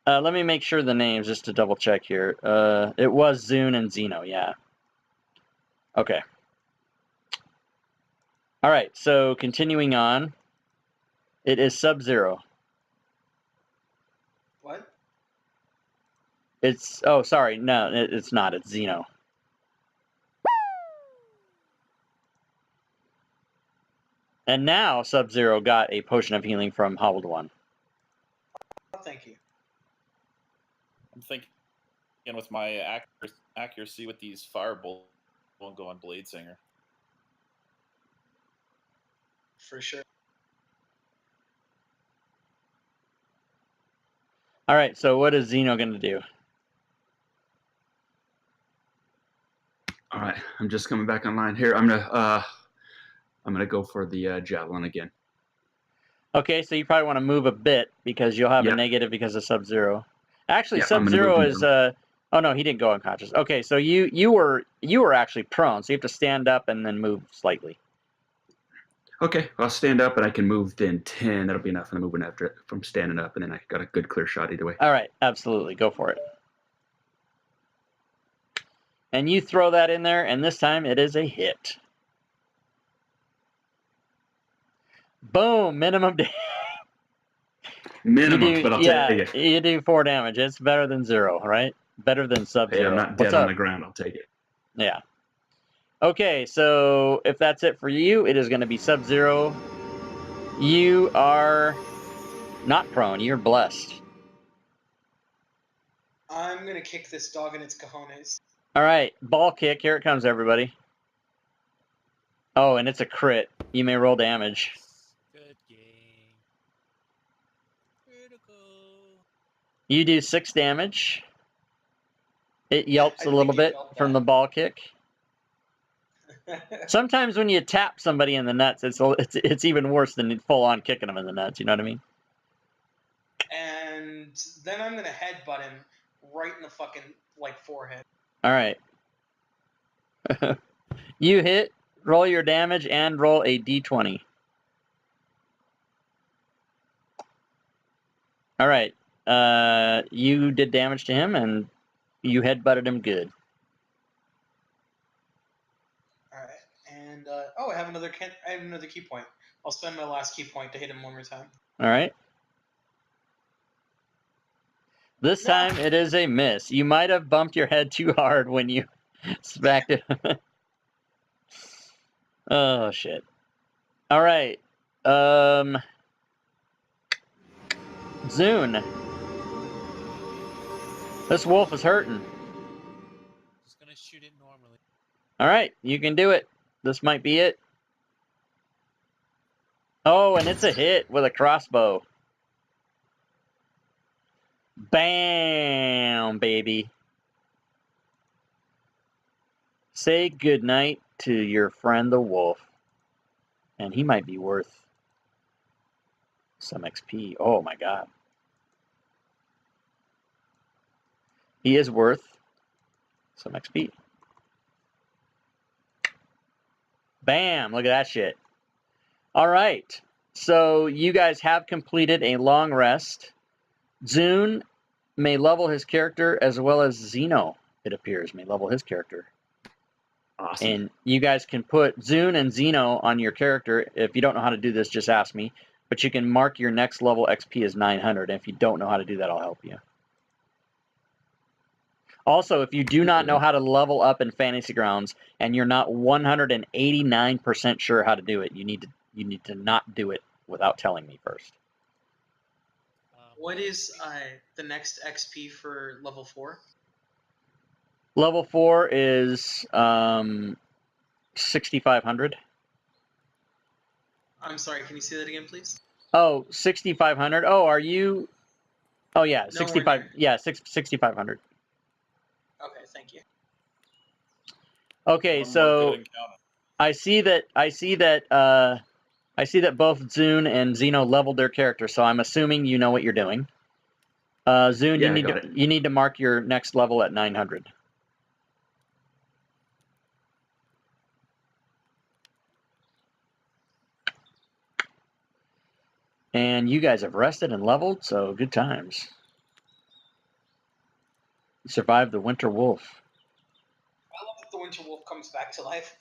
Let me make sure the names just to double check here. It was Zune and Xeno, yeah. Okay. All right, so continuing on, it is Sub-Zero. What? Oh, sorry, no, it's not. It's Xeno. And now Sub-Zero got a potion of healing from Hobbled1. Oh, thank you. I'm thinking with my accuracy with these firebolts, won't go on Bladesinger. For sure. All right, so what is Xeno going to do? All right, I'm just coming back online here. I'm gonna go for the javelin again. Okay, so you probably want to move a bit because you'll have a negative because of Sub-Zero. Actually, Sub-Zero is oh no, he didn't go unconscious. Okay, so you were actually prone, so you have to stand up and then move slightly. Okay, I'll stand up and I can move then 10. That'll be enough. I'm moving after it from standing up, and then I got a good clear shot either way. All right, absolutely, go for it. And you throw that in there, and this time it is a hit. Boom, minimum damage. Minimum, but I'll take it. You do 4 damage. It's better than 0, right? Better than Sub-Zero. Hey, I'm not dead on the ground. I'll take it. Yeah. Okay, so if that's it for you, it is going to be Sub-Zero. You are not prone. You're blessed. I'm gonna kick this dog in its cojones. All right, ball kick. Here it comes, everybody. Oh, and it's a crit. You may roll damage. Good game. Critical. You do 6 damage. It yelps I a little think it bit felt from that. the ball kick. Sometimes when you tap somebody in the nuts, it's even worse than full on kicking them in the nuts. You know what I mean? And then I'm gonna headbutt him right in the fucking forehead. All right. You hit. Roll your damage and roll a d20. All right. You did damage to him, and you headbutted him good. All right, and I have another key point. I'll spend my last key point to hit him one more time. All right. This No. time it is a miss. You might have bumped your head too hard when you smacked it. Oh shit. All right. Zune. This wolf is hurting. Just gonna shoot it normally. All right, you can do it. This might be it. Oh, and it's a hit with a crossbow. Bam, baby. Say goodnight to your friend the wolf. And he might be worth some XP. Oh my god. He is worth some XP. Bam, look at that shit. All right, so you guys have completed a long rest. Zune may level his character as well as Xeno, it appears, may level his character. Awesome. And you guys can put Zune and Xeno on your character. If you don't know how to do this, just ask me. But you can mark your next level XP as 900. And if you don't know how to do that, I'll help you. Also, if you do not know how to level up in Fantasy Grounds and you're not 189% sure how to do it, you need to not do it without telling me first. What is the next XP for level 4? Level 4 is 6,500. I'm sorry, can you say that again, please? Oh, 6,500. Oh, are you? Oh yeah, No, 65. Yeah, 6,500. Okay, thank you. Okay, One more so good encounter. I see that both Zune and Xeno leveled their character, so I'm assuming you know what you're doing. Zune, Yeah, I got it. you need to mark your next level at 900. And you guys have rested and leveled, so good times. You survived the Winter Wolf. I love that the Winter Wolf comes back to life.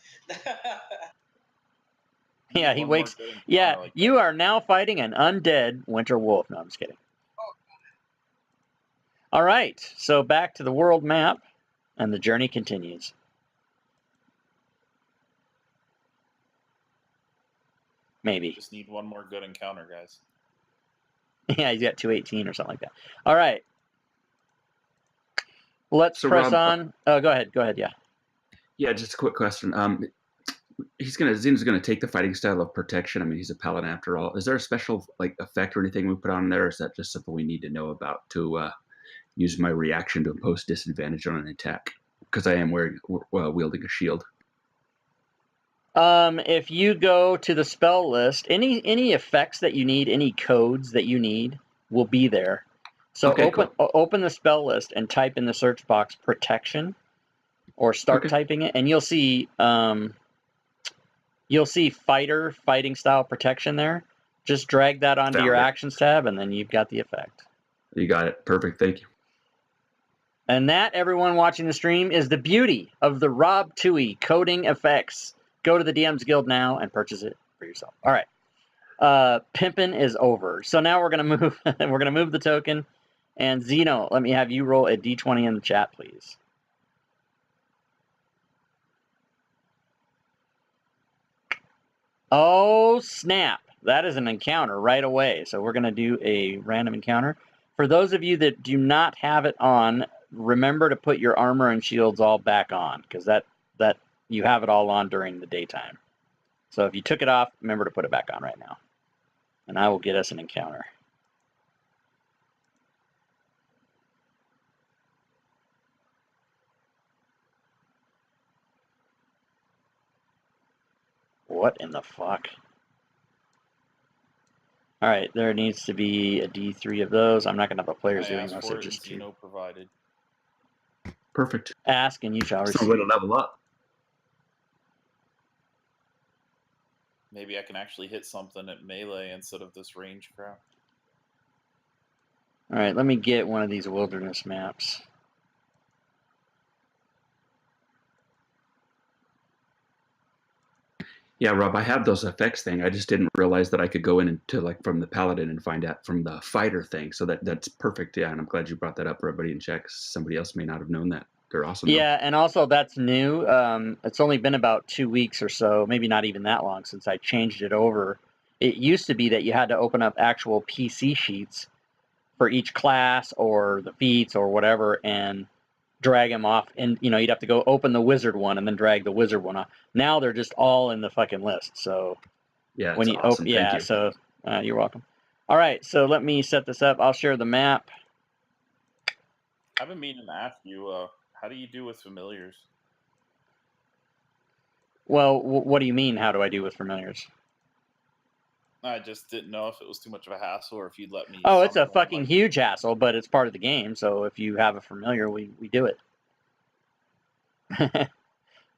Yeah, he One more wakes. good encounter Yeah, like that. you are now fighting an undead Winter Wolf. No, I'm just kidding. All right, so back to the world map, and the journey continues. Maybe. Just need one more good encounter, guys. Yeah, he's got 218 or something like that. All right. Let's So, press Rob, on. Oh, go ahead. Go ahead. Yeah. Yeah, just a quick question. Zene's gonna take the fighting style of protection. I mean, he's a paladin after all. Is there a special effect or anything we put on there, or is that just something we need to know about to use my reaction to impose disadvantage on an attack? Because I am wielding a shield. If you go to the spell list, any effects that you need, any codes that you need, will be there. So Okay, open the spell list and type in the search box protection, or start Okay. typing it, and you'll see fighting style protection there. Just drag that onto Found your it. actions tab, and then you've got the effect. You got it. Perfect. Thank you. And that, everyone watching the stream, is the beauty of the Rob Toohey coding effects. Go to the DM's Guild now and purchase it for yourself. All right. Pimpin' is over. So now we're gonna move. We're gonna move the token. And Xeno, let me have you roll a d20 in the chat, please. Oh, snap. That is an encounter right away. So we're going to do a random encounter. For those of you that do not have it on, remember to put your armor and shields all back on, because that you have it all on during the daytime. So if you took it off, remember to put it back on right now. And I will get us an encounter. What in the fuck? All right, there needs to be a D3 of those. I'm not going to have the players I doing asked those, for they're it and just two. Zeno provided. Perfect. Ask and you shall That's no way to receive. level up. Maybe I can actually hit something at melee instead of this range crap. All right, let me get one of these wilderness maps. Yeah, Rob, I have those effects thing. I just didn't realize that I could go in into like from the paladin and find out from the fighter thing. So that's perfect. Yeah, and I'm glad you brought that up for everybody in chat. Somebody else may not have known that. They're awesome. Yeah, and also that's new. It's only been about 2 weeks or so, maybe not even that long since I changed it over. It used to be that you had to open up actual PC sheets for each class or the feats or whatever and drag them off. And, you know, you'd have to go open the wizard one and then drag the wizard one off. Now they're just all in the fucking list. So Yeah, when it's you awesome. open, yeah, Thank you. so you're welcome. All right, so let me set this up. I'll share the map. I've been meaning to ask you, how do you do with familiars? Well, what do you mean? How do I do with familiars? I just didn't know if it was too much of a hassle or if you'd let me. Oh, it's a summon one, fucking like- huge hassle, but it's part of the game. So if you have a familiar, we do it.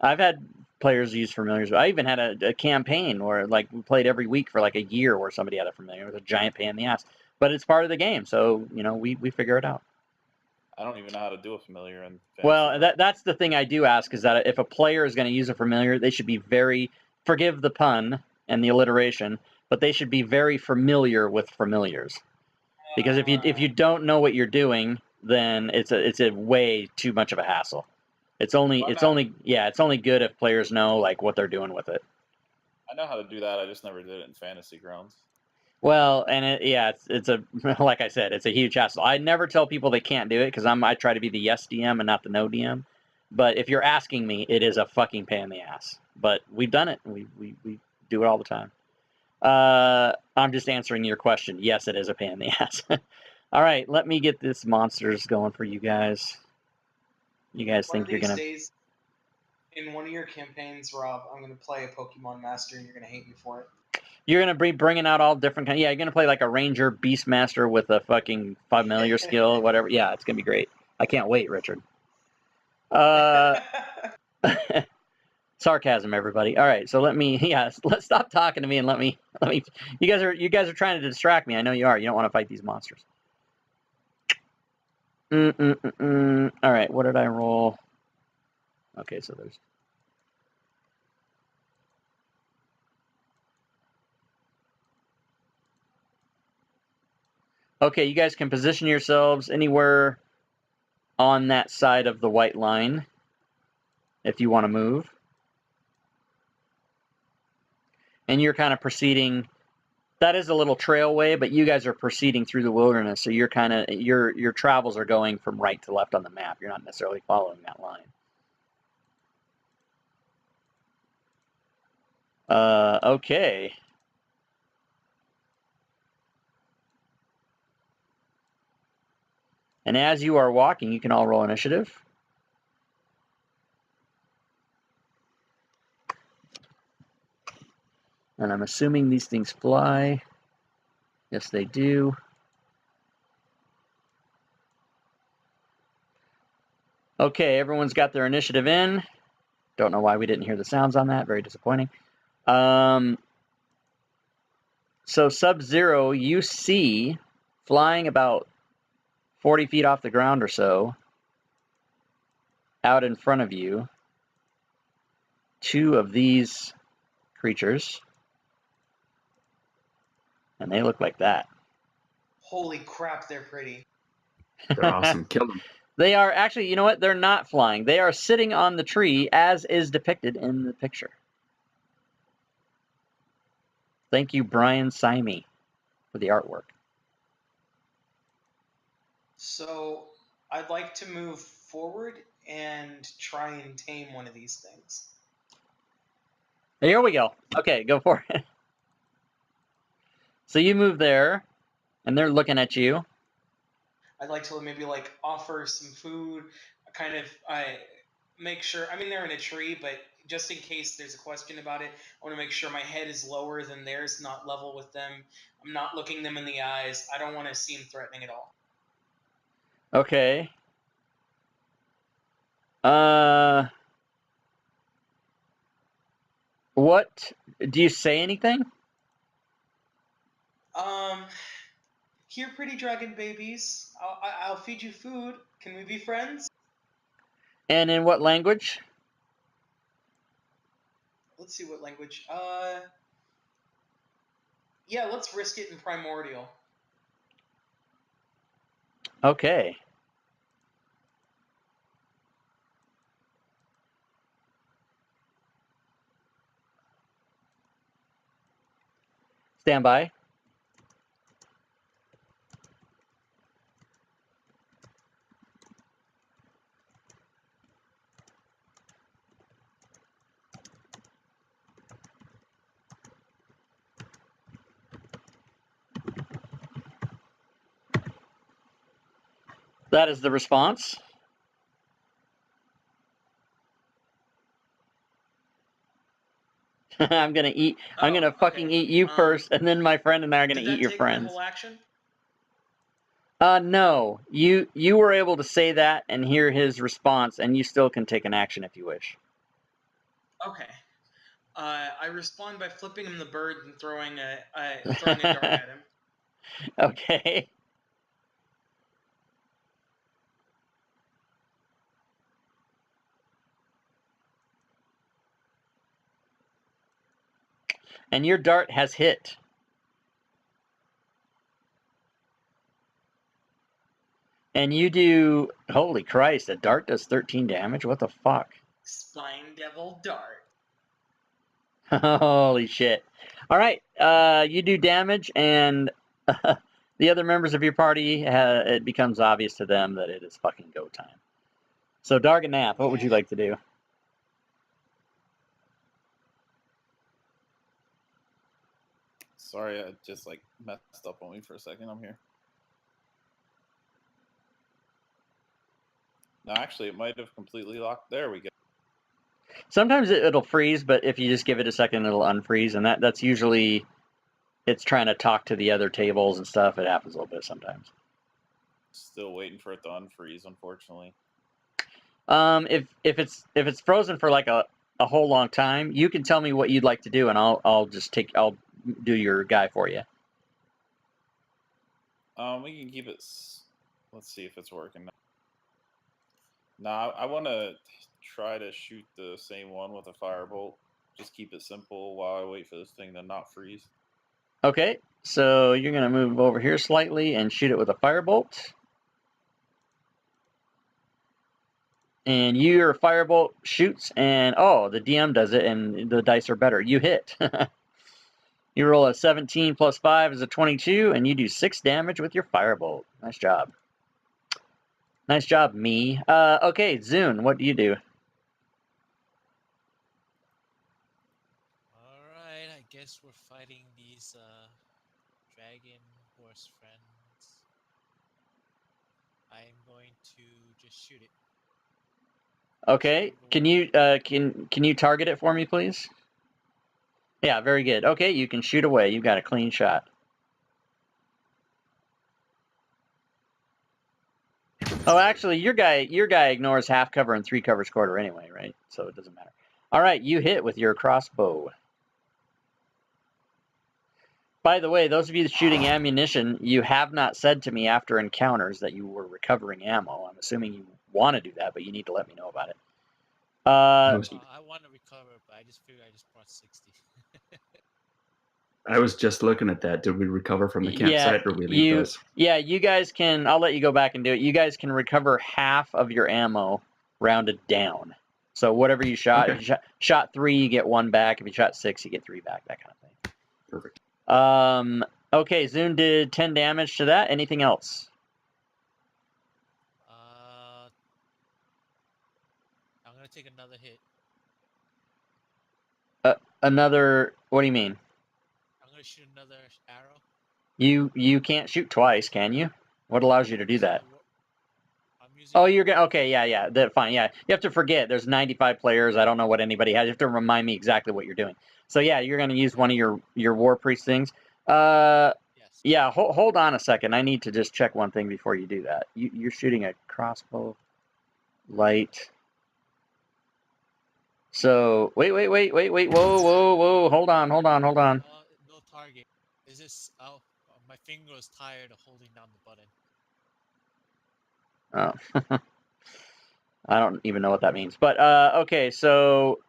I've had players use familiars. I even had a campaign where like we played every week for like a year where somebody had a familiar. It was a giant pain in the ass, but it's part of the game. So, you know, we figure it out. I don't even know how to do a familiar. In Well, Fantasy. that's the thing I do ask is that if a player is going to use a familiar, they should be very, forgive the pun and the alliteration, but they should be very familiar with familiars. Because if you don't know what you're doing, then it's a way too much of a hassle. It's only good if players know like what they're doing with it. I know how to do that. I just never did it in Fantasy Grounds. Well, and it's a like I said, it's a huge hassle. I never tell people they can't do it because I try to be the yes DM and not the no DM. But if you're asking me, it is a fucking pain in the ass. But we've done it. We do it all the time. I'm just answering your question. Yes, it is a pain in the ass. All right, let me get this monsters going for you guys. You guys One think of you're these gonna? days, in one of your campaigns, Rob, I'm gonna play a Pokemon Master, and you're gonna hate me for it. You're gonna be bringing out all different kind. Yeah, you're gonna play like a Ranger Beastmaster with a fucking familiar skill, whatever. Yeah, it's gonna be great. I can't wait, Richard. Sarcasm, everybody. All right, so let's stop talking to me and let me. You guys are trying to distract me. I know you are. You don't want to fight these monsters. All right, what did I roll? Okay, so there's. Okay, you guys can position yourselves anywhere on that side of the white line if you want to move. And you're kind of proceeding. That is a little trailway, but you guys are proceeding through the wilderness, so you're kind of your travels are going from right to left on the map. You're not necessarily following that line. Okay. And as you are walking, you can all roll initiative. And I'm assuming these things fly. Yes, they do. Okay, everyone's got their initiative in. Don't know why we didn't hear the sounds on that. Very disappointing. So Sub-Zero, you see flying about 40 feet off the ground or so, out in front of you, two of these creatures. And they look like that. Holy crap, they're pretty. They're awesome. Kill them. They are actually, you know what? They're not flying. They are sitting on the tree as is depicted in the picture. Thank you, Brian Simey, for the artwork. So I'd like to move forward and try and tame one of these things. Here we go. Okay, go for it. So you move there, and they're looking at you. I'd like to maybe like offer some food, kind of make sure. I mean, they're in a tree, but just in case there's a question about it, I want to make sure my head is lower than theirs, not level with them. I'm not looking them in the eyes. I don't want to seem threatening at all. Okay. What? Do you say anything? Here, pretty dragon babies. I'll feed you food. Can we be friends? And in what language? Let's see what language. Yeah, let's risk it in primordial. Okay. Stand by. That is the response. I'm gonna eat. I'm gonna fucking eat you first, and then my friend and I are gonna eat your friends. Did that take my whole action? No. You were able to say that and hear his response, and you still can take an action if you wish. Okay. I respond by flipping him the bird and throwing a dart at him. Okay. And your dart has hit. And you do... Holy Christ, a dart does 13 damage? What the fuck? Spine Devil Dart. Holy shit. Alright, you do damage, and the other members of your party, it becomes obvious to them that it is fucking go time. So, Darganath, what would you like to do? Sorry, I just like messed up on me for a second. I'm here. No, actually, it might have completely locked. There we go. Sometimes it'll freeze, but if you just give it a second, it'll unfreeze, and that's usually it's trying to talk to the other tables and stuff. It happens a little bit sometimes. Still waiting for it to unfreeze, unfortunately. If it's frozen for like a whole long time, you can tell me what you'd like to do, and I'll do your guy for you. We can keep it. Let's see if it's working now. Nah, I want to try to shoot the same one with a firebolt. Just keep it simple while I wait for this thing to not freeze. Okay, so you're gonna move over here slightly and shoot it with a firebolt. And your firebolt shoots, and oh, the DM does it, and the dice are better. You hit. You roll a 17 plus 5 is a 22, and you do 6 damage with your firebolt. Nice job. Nice job, me. Okay, Zune, what do you do? Alright, I guess we're fighting these dragon horse friends. I'm going to just shoot it. Okay, can you target it for me, please? Yeah, very good. Okay, you can shoot away. You've got a clean shot. Oh, actually, your guy ignores half cover and 3 covers quarter anyway, right? So it doesn't matter. All right, you hit with your crossbow. By the way, those of you shooting ammunition, you have not said to me after encounters that you were recovering ammo. I'm assuming you want to do that, but you need to let me know about it. I want to recover, but I just figured I just brought 60. I was just looking at that. Did we recover from the campsite, or we leave those? Yeah, you guys can. I'll let you go back and do it. You guys can recover half of your ammo, rounded down. So whatever you shot, Okay. if you shot 3, you get 1 back. If you shot 6, you get 3 back. That kind of thing. Perfect. Okay, Zune did 10 damage to that. Anything else? I'm gonna take another hit. Another. What do you mean? I'm gonna shoot another arrow. You can't shoot twice, can you? What allows you to do that? I'm using. Oh, you're gonna. Okay, yeah. That fine. Yeah, you have to forget. There's 95 players. I don't know what anybody has. You have to remind me exactly what you're doing. So yeah, you're gonna use one of your war priest things. Yes. Yeah. Hold on a second. I need to just check one thing before you do that. You're shooting a crossbow, light. So wait. Whoa. Hold on. No target. Is this? Oh, my finger was tired of holding down the button. Oh. I don't even know what that means. But okay, so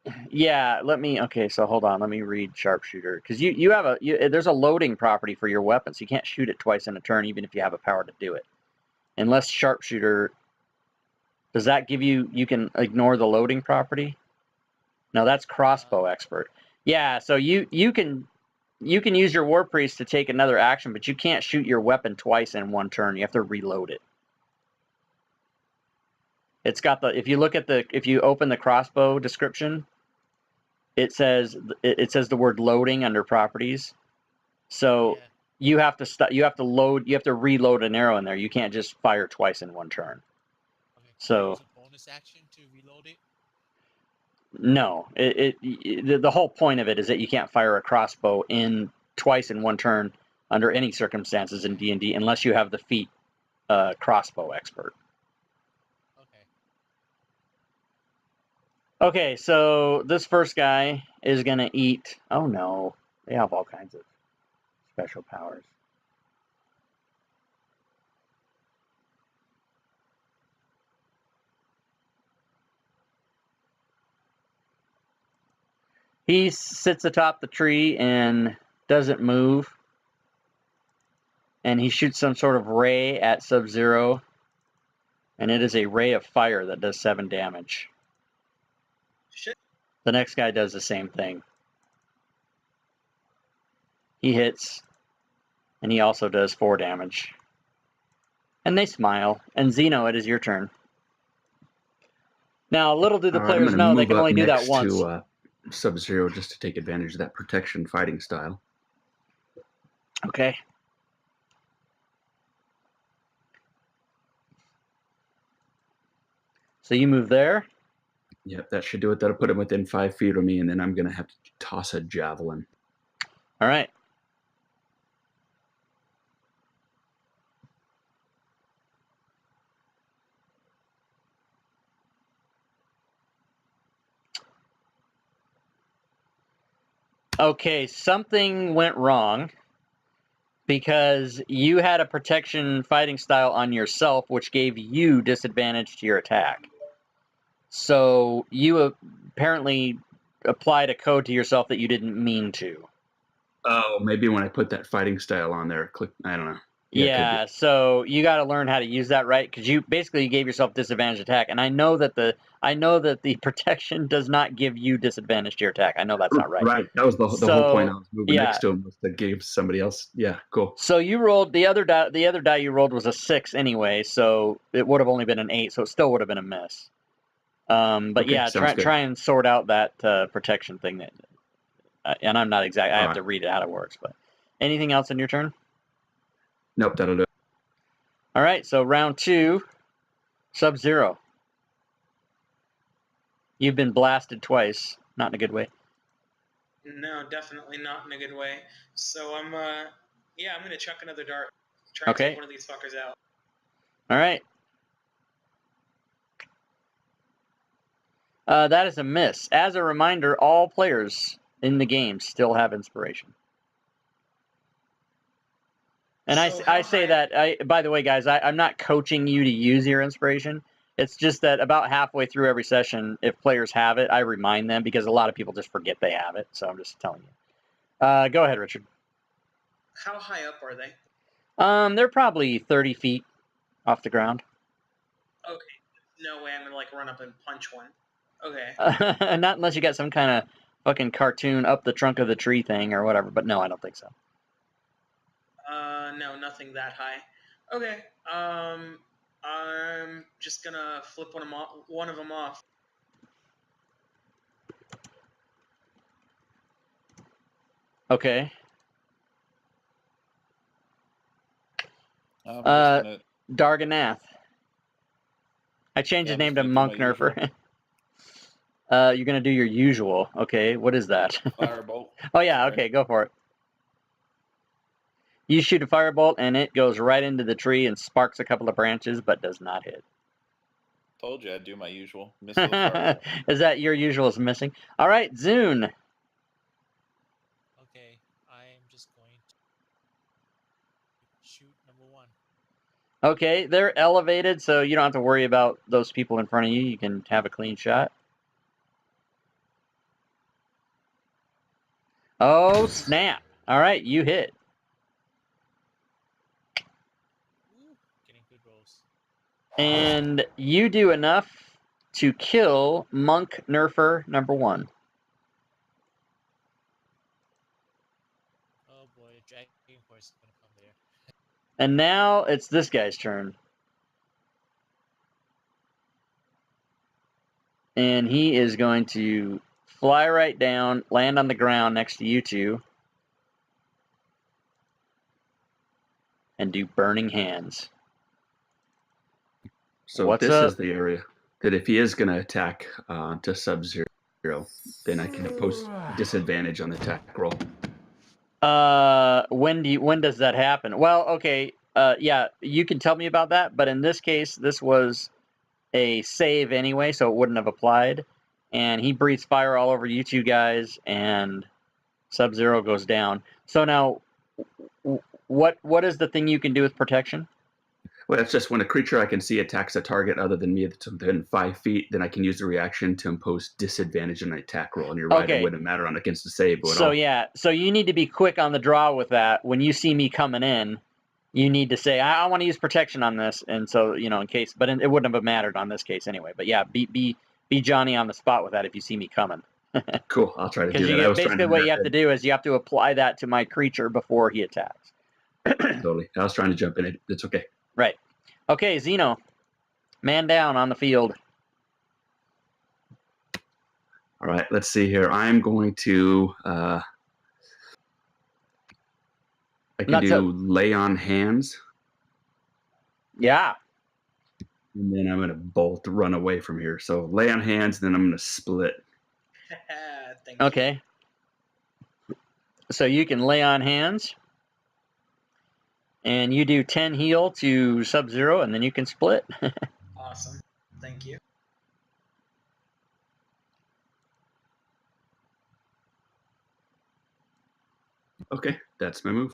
okay, so hold on, let me read sharpshooter, because you have there's a loading property for your weapon, so you can't shoot it twice in a turn even if you have a power to do it, unless sharpshooter. Does that give you can ignore the loading property? No, that's crossbow expert. Yeah, so you can use your war priest to take another action, but you can't shoot your weapon twice in one turn. You have to reload it. It's got if you open the crossbow description, it says the word loading under properties. So Yeah. you have to reload an arrow in there. You can't just fire twice in one turn. Okay. So Use a bonus action to reload it. no, the whole point of it is that you can't fire a crossbow twice in one turn under any circumstances in D&D unless you have the feat crossbow expert. Okay, so this first guy is going to eat... Oh, no. They have all kinds of special powers. He sits atop the tree and doesn't move. And he shoots some sort of ray at Sub-Zero. And it is a ray of fire that does 7 damage. Shit. The next guy does the same thing. He hits, and he also does 4 damage. And they smile. And Xeno, it is your turn. Now, little do the players know they can only do that once. To Sub-Zero just to take advantage of that protection fighting style. Okay. So you move there. Yep, that should do it. That'll put him within 5 feet of me, and then I'm going to have to toss a javelin. All right. Okay, something went wrong because you had a protection fighting style on yourself, which gave you disadvantage to your attack. So you apparently applied a code to yourself that you didn't mean to. Oh, maybe when I put that fighting style on there, I don't know. Yeah, so you got to learn how to use that right, because you gave yourself disadvantage attack, and I know that the protection does not give you disadvantage to your attack. I know that's not right. Right, that was the whole point. I was moving next to him was to give somebody else. Yeah, cool. So you rolled the other die. The other die you rolled was a 6 anyway, so it would have only been an 8, so it still would have been a miss. But okay, yeah, try and sort out that protection thing. And I'm not exact. I have to read it how it works. But anything else in your turn? Nope, that'll do it. All right, so round 2, Sub-Zero. You've been blasted twice, not in a good way. No, definitely not in a good way. So I'm gonna chuck another dart. Try and take one of these fuckers out. All right. That is a miss. As a reminder, all players in the game still have inspiration. And I say that, by the way, guys, I'm not coaching you to use your inspiration. It's just that about halfway through every session, if players have it, I remind them, because a lot of people just forget they have it. So I'm just telling you. Go ahead, Richard. How high up are they? They're probably 30 feet off the ground. Okay. No way I'm going to run up and punch one. Okay. Not unless you got some kind of fucking cartoon up the trunk of the tree thing or whatever. But no, I don't think so. No, nothing that high. Okay. I'm just gonna flip one of them off. Okay. I'm just Uh, gonna. Darganath. I changed Yeah, his I'm name just to gonna do my Monk Nerfer. You're gonna do your usual. Okay, what is that? Firebolt. Oh yeah, Sorry. okay, go for it. You shoot a firebolt and it goes right into the tree and sparks a couple of branches, but does not hit. Told you I'd do my usual. Miss with a firebolt. Is that your usual is missing? All right, Zune. Okay, I am just going to shoot number 1. Okay, they're elevated, so you don't have to worry about those people in front of you. You can have a clean shot. Oh, snap. All right, you hit. Ooh, getting good rolls. And you do enough to kill Monk Nerfer number 1. Oh boy, a Dragon Force is gonna come there. And now it's this guy's turn. And he is going to fly right down, land on the ground next to you two, and do Burning Hands. So What's this up? is the area that if he is going to attack to Sub-Zero, then I can impose disadvantage on the attack roll. When does that happen? Well, okay, yeah, you can tell me about that, but in this case, this was a save anyway, so it wouldn't have applied. And he breathes fire all over you two guys, and Sub-Zero goes down. So now, what is the thing you can do with protection? Well, it's just when a creature I can see attacks a target other than me that's within 5 feet, then I can use the reaction to impose disadvantage on an attack roll. And you're right, Okay. it wouldn't matter on against the save at So all. yeah, so you need to be quick on the draw with that. When you see me coming in, you need to say, I want to use protection on this, and so in case. But it wouldn't have mattered on this case anyway. But yeah, be Johnny on the spot with that if you see me coming. Cool, I'll try to do Because that. I was trying basically to what do you have to do is you have to apply that to my creature before he attacks. Totally. I was trying to jump in it. It's okay. Right. Okay, Xeno, man down on the field. All right, let's see here. I'm going to I can Not do lay on hands, Yeah. and then I'm going to bolt run away from here. So lay on hands, then I'm going to split. Thank you. Okay. So you can lay on hands, and you do 10 heal to Sub-Zero, and then you can split. Awesome. Thank you. Okay, that's my move.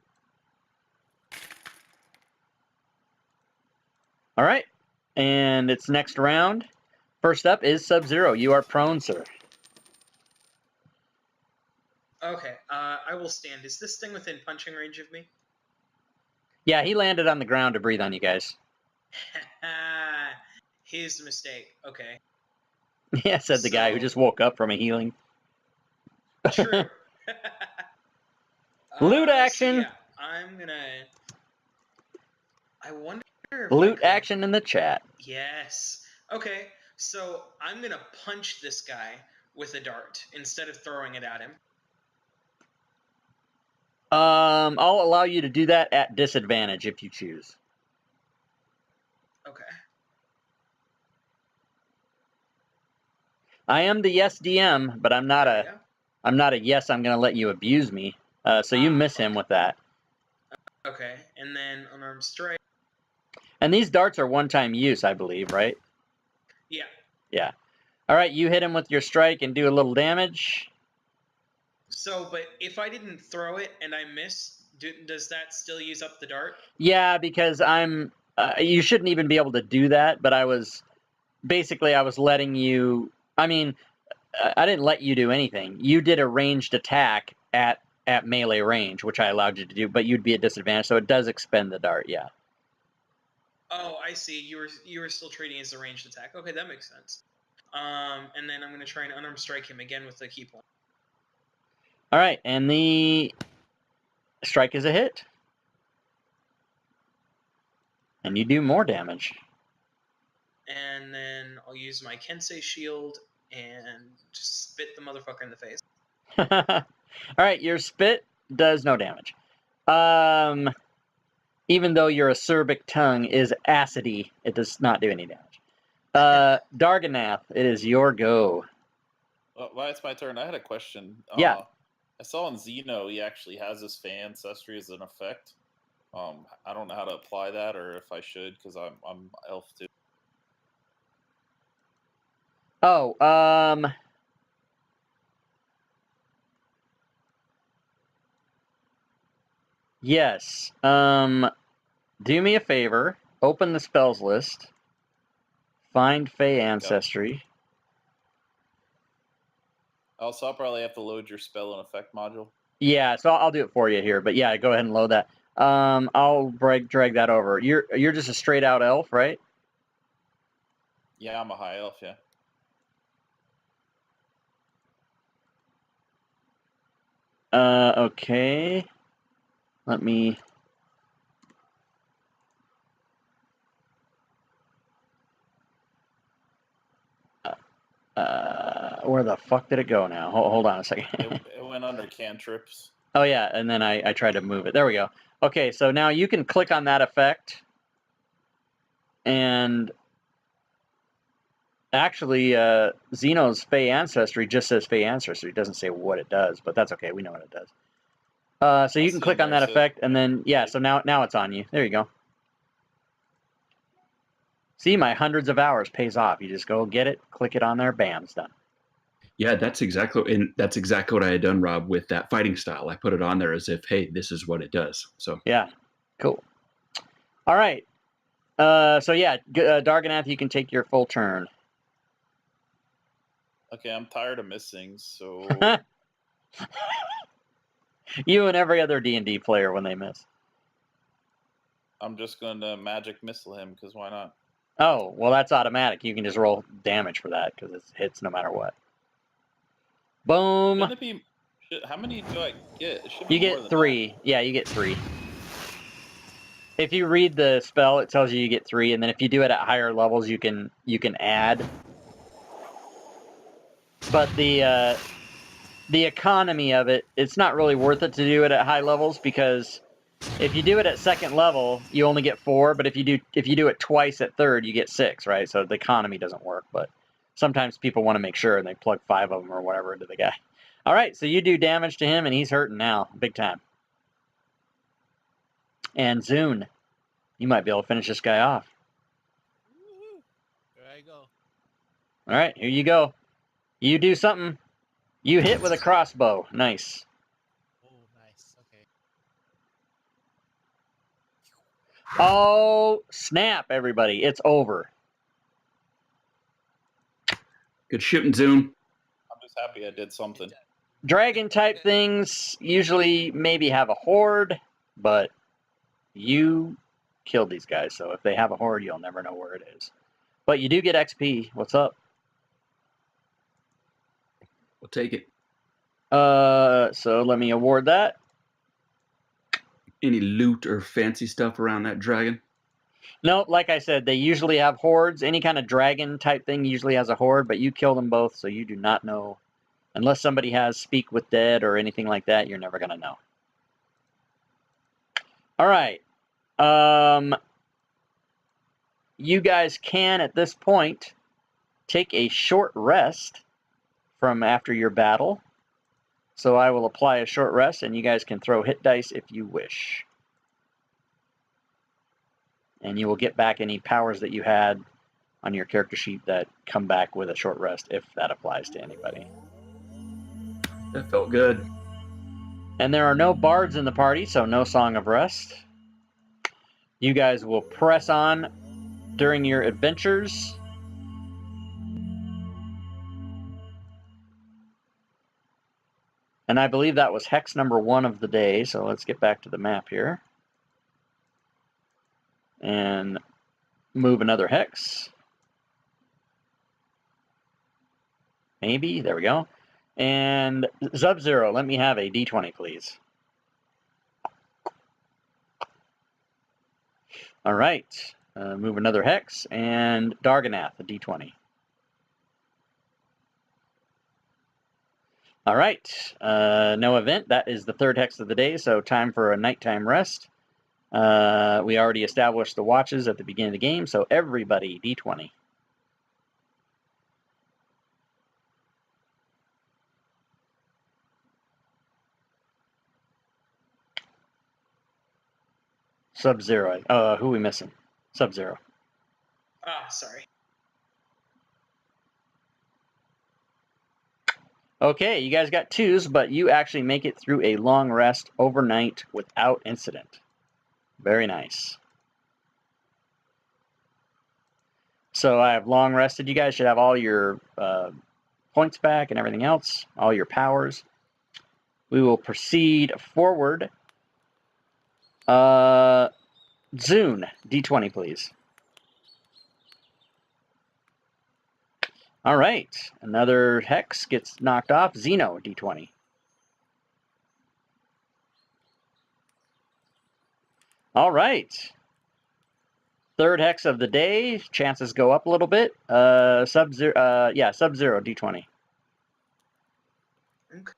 All right. And it's next round. First up is Sub-Zero. You are prone, sir. Okay. I will stand. Is this thing within punching range of me? Yeah, he landed on the ground to breathe on you guys. His mistake. Okay. Yeah, said the guy who So- just woke up from a healing. True. Loot So action. yeah, I'm gonna. I wonder. If I Loot could- action in the chat. Yes. Okay. So I'm gonna punch this guy with a dart instead of throwing it at him. I'll allow you to do that at disadvantage if you choose. Okay. I am the yes DM, but I'm not There I'm not a yes. I'm gonna let you abuse me. So you miss him with that. we go. Okay. And then unarmed strike. And these darts are one-time use, I believe, right? Yeah. Yeah. All right, you hit him with your strike and do a little damage. So, but if I didn't throw it and I miss, does that still use up the dart? Yeah, because I'm. You shouldn't even be able to do that, but I was letting you. I mean, I didn't let you do anything. You did a ranged attack at melee range, which I allowed you to do, but you'd be at disadvantage, so it does expend the dart. Yeah. Oh, I see. You were still treating it as a ranged attack. Okay, that makes sense. And then I'm going to try and unarmed strike him again with the key point. All right, and the strike is a hit. And you do more damage. And then I'll use my Kensei shield and just spit the motherfucker in the face. All right, your spit does no damage. Even though your acerbic tongue is acidy, it does not do any damage. Darganath, it is your go. Well, it's my turn. I had a question. Yeah. I saw in Xeno he actually has his Fey ancestry as an effect. I don't know how to apply that, or if I should, because I'm elf too. Oh, yes. Do me a favor. Open the spells list. Find Fey ancestry. Also, I'll probably have to load your spell and effect module. Yeah, so I'll do it for you here. But yeah, go ahead and load that. I'll drag that over. You're just a straight out elf, right? Yeah, I'm a high elf. Yeah. Okay. Let me. Where the fuck did it go now? Hold on a second. It went under cantrips. Oh yeah, and then I tried to move it. There we go. Okay, so now you can click on that effect, and actually, Xeno's Fey ancestry just says Fey ancestry. It doesn't say what it does, but that's okay. We know what it does. So you can click on that effect, and then yeah. So now it's on you. There you go. See, my hundreds of hours pays off. You just go get it, click it on there, bam, it's done. Yeah, that's exactly what I had done, Rob, with that fighting style. I put it on there as if, hey, this is what it does. So yeah, cool. All right. So yeah, Darganath, you can take your full turn. Okay, I'm tired of missing, so You and every other D&D player when they miss. I'm just going to magic missile him, because why not? Oh, well, that's automatic. You can just roll damage for that because it hits no matter what. Boom. Shouldn't it be, how many do I get? It should You be more get than 3. that. Yeah, you get 3. If you read the spell, it tells you get 3, and then if you do it at higher levels, you can add. But the economy of it, it's not really worth it to do it at high levels because if you do it at second level, you only get 4. But if you do it twice at third, you get 6, right? So the economy doesn't work. But sometimes people want to make sure and they plug 5 of them or whatever into the guy. All right, so you do damage to him and he's hurting now, big time. And Zune, you might be able to finish this guy off. Woohoo! There I go. All right, here you go. You do something. You hit with a crossbow. Nice. Oh, nice. Okay. Oh, snap, everybody. It's over. good shooting, Zoom. I'm just happy I did something. Dragon type things usually maybe have a horde, but you killed these guys, so if they have a horde, you'll never know where it is. But you do get XP. What's up? We'll take it. So let me award that. Any loot or fancy stuff around that dragon? No, like I said, they usually have hordes. Any kind of dragon type thing usually has a horde, but you kill them both, so you do not know. Unless somebody has Speak with Dead or anything like that, you're never going to know. All right. You guys can, at this point, take a short rest from after your battle. So I will apply a short rest, and you guys can throw hit dice if you wish. And you will get back any powers that you had on your character sheet that come back with a short rest, if that applies to anybody. That felt good. And there are no bards in the party, so no Song of Rest. You guys will press on during your adventures. And I believe that was hex number 1 of the day, so let's get back to the map here. And move another hex. Maybe. There we go. And Sub-Zero, let me have a D20, please. All right. Move another hex. And Darganath, a D20. All right. No event. That is the third hex of the day, so time for a nighttime rest. We already established the watches at the beginning of the game, so everybody, D20. Sub-Zero. Who are we missing? Sub-Zero. Ah, sorry. Okay, you guys got 2s, but you actually make it through a long rest overnight without incident. Very nice. So I have long rested. You guys should have all your points back and everything else, all your powers. We will proceed forward. Zune, D20, please. All right, another hex gets knocked off. Xeno, D20. All right. Third hex of the day. Chances go up a little bit. Sub-Zero, Sub-Zero, D20. Okay.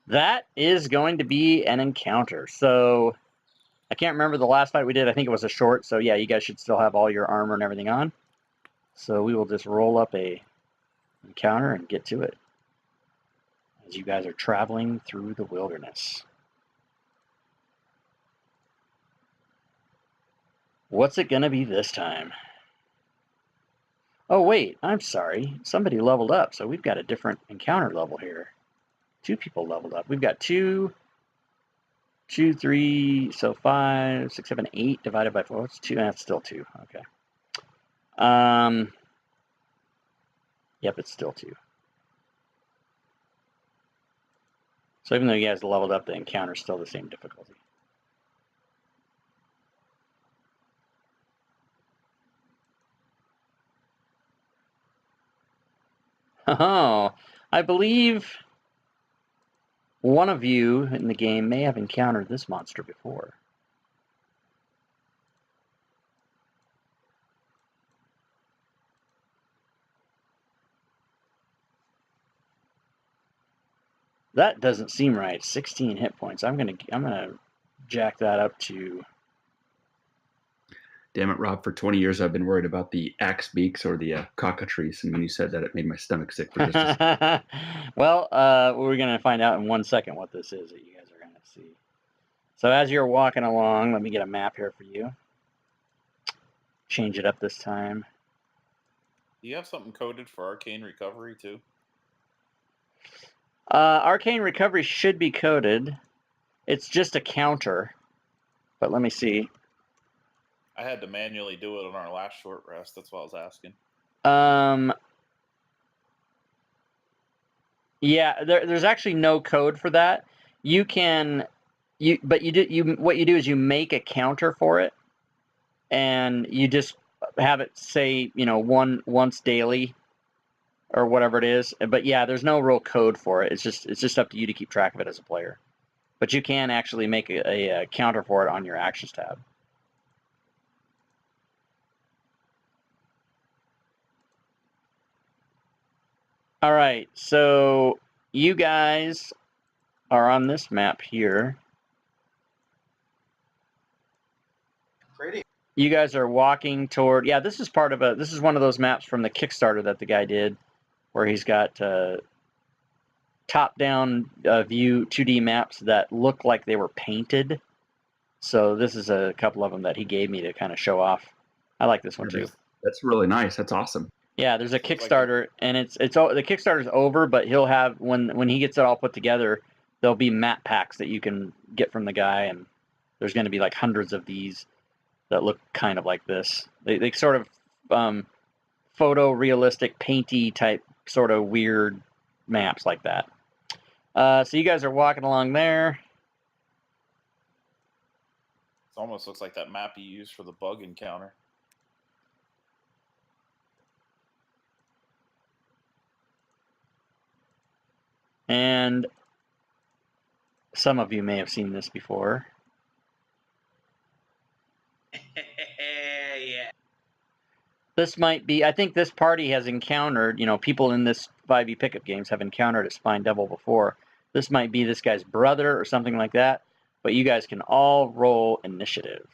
That is going to be an encounter. So I can't remember the last fight we did. I think it was a short. So yeah, you guys should still have all your armor and everything on. So we will just roll up a encounter and get to it as you guys are traveling through the wilderness. What's it going to be this time? Oh, wait, I'm sorry. Somebody leveled up, so we've got a different encounter level here. 2 people leveled up. We've got 2, 3, so 5, 6, 7, 8 divided by 4. It's 2, and that's still 2. Okay. Yep, it's still 2. So even though you guys leveled up, the encounter's still the same difficulty. Oh, I believe one of you in the game may have encountered this monster before. That doesn't seem right. 16 hit points. I'm gonna jack that up to. Damn it, Rob! For 20 years, I've been worried about the axe beaks or the cockatrice, and when you said that, it made my stomach sick for just a second. Well, we're gonna find out in 1 second what this is that you guys are gonna see. So as you're walking along, let me get a map here for you. Change it up this time. Do you have something coded for arcane recovery too? Arcane recovery should be coded. It's just a counter. But let me see. I had to manually do it on our last short rest. That's what I was asking. Yeah, there's actually no code for that. You can, what you do is you make a counter for it, and you just have it say, once daily, or whatever it is. But yeah, there's no real code for it. It's just up to you to keep track of it as a player. But you can actually make a counter for it on your actions tab. All right, so you guys are on this map here. Pretty. You guys are walking toward. Yeah, this is one of those maps from the Kickstarter that the guy did, where he's got top-down view 2D maps that look like they were painted. So this is a couple of them that he gave me to kind of show off. I like this one too. That's really nice. That's awesome. Yeah, there's a Kickstarter, and the Kickstarter's over, but he'll have when he gets it all put together, there'll be map packs that you can get from the guy, and there's going to be like hundreds of these that look kind of like this. They sort of photorealistic, painty type, sort of weird maps like that. So you guys are walking along there. It almost looks like that map you used for the bug encounter. And some of you may have seen this before. Yeah. This might be, I think this party has encountered, people in this 5e pickup games have encountered a Spine Devil before. This might be this guy's brother or something like that, but you guys can all roll initiative.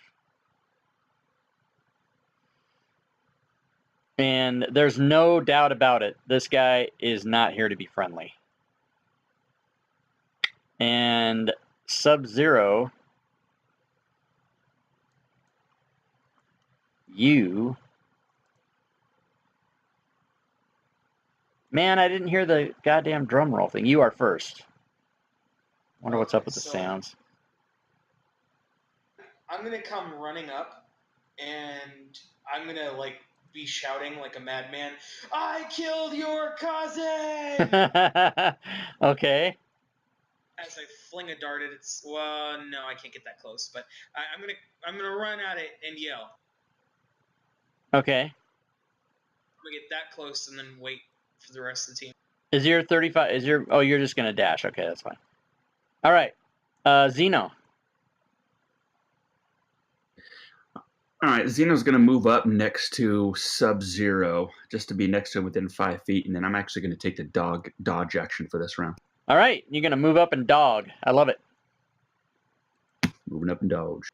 And there's no doubt about it, this guy is not here to be friendly. And Sub-Zero, you... Man, I didn't hear the goddamn drum roll thing. You are first. Wonder what's up with the So- sounds. I'm gonna come running up, and I'm gonna be shouting like a madman. I killed your cousin! Okay. As I fling a dart at its. Well, no, I can't get that close. But I'm gonna run at it and yell. Okay. I'm gonna get that close and then wait for the rest of the team. Is your 35? Oh, you're just gonna dash. Okay, that's fine. All right. Xeno. All right, Xeno's going to move up next to Sub-Zero, just to be next to him within 5 feet, and then I'm actually going to take the dodge action for this round. All right, you're gonna move up and dog. I love it. Moving up and dodge.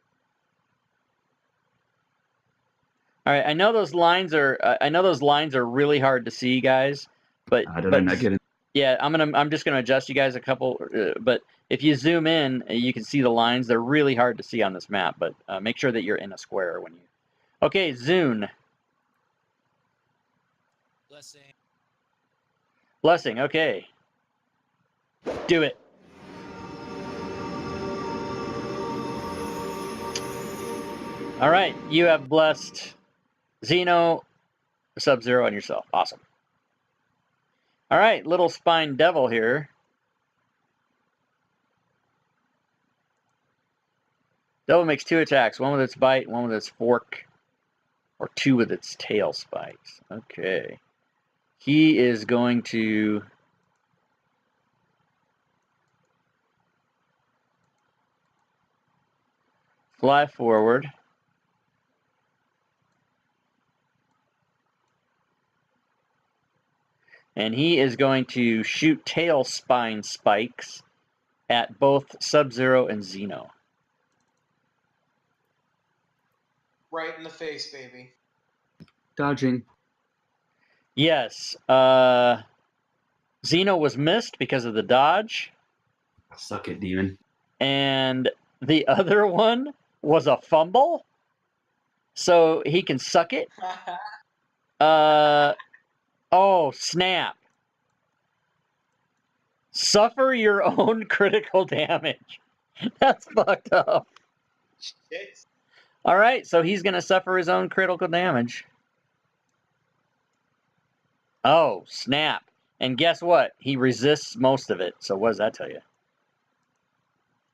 All right, I know those lines are really hard to see, guys. But I don't know, get it. Yeah, I'm just gonna adjust you guys a couple. But if you zoom in, you can see the lines. They're really hard to see on this map. But make sure that you're in a square when you. Okay, Zune. Blessing. Okay. Do it. All right, you have blessed Xeno, Sub-Zero, and yourself. Awesome. All right, little Spine Devil here. Devil makes 2 attacks, one with its bite, one with its fork, or 2 with its tail spikes. Okay. He is going to... fly forward. And he is going to shoot tail spine spikes at both Sub-Zero and Xeno. Right in the face, baby. Dodging. Yes. Xeno was missed because of the dodge. Suck it, demon. And the other one was a fumble. So he can suck it. Oh, snap. Suffer your own critical damage. That's fucked up. Shit. All right, so he's going to suffer his own critical damage. Oh, snap. And guess what? He resists most of it. So what does that tell you?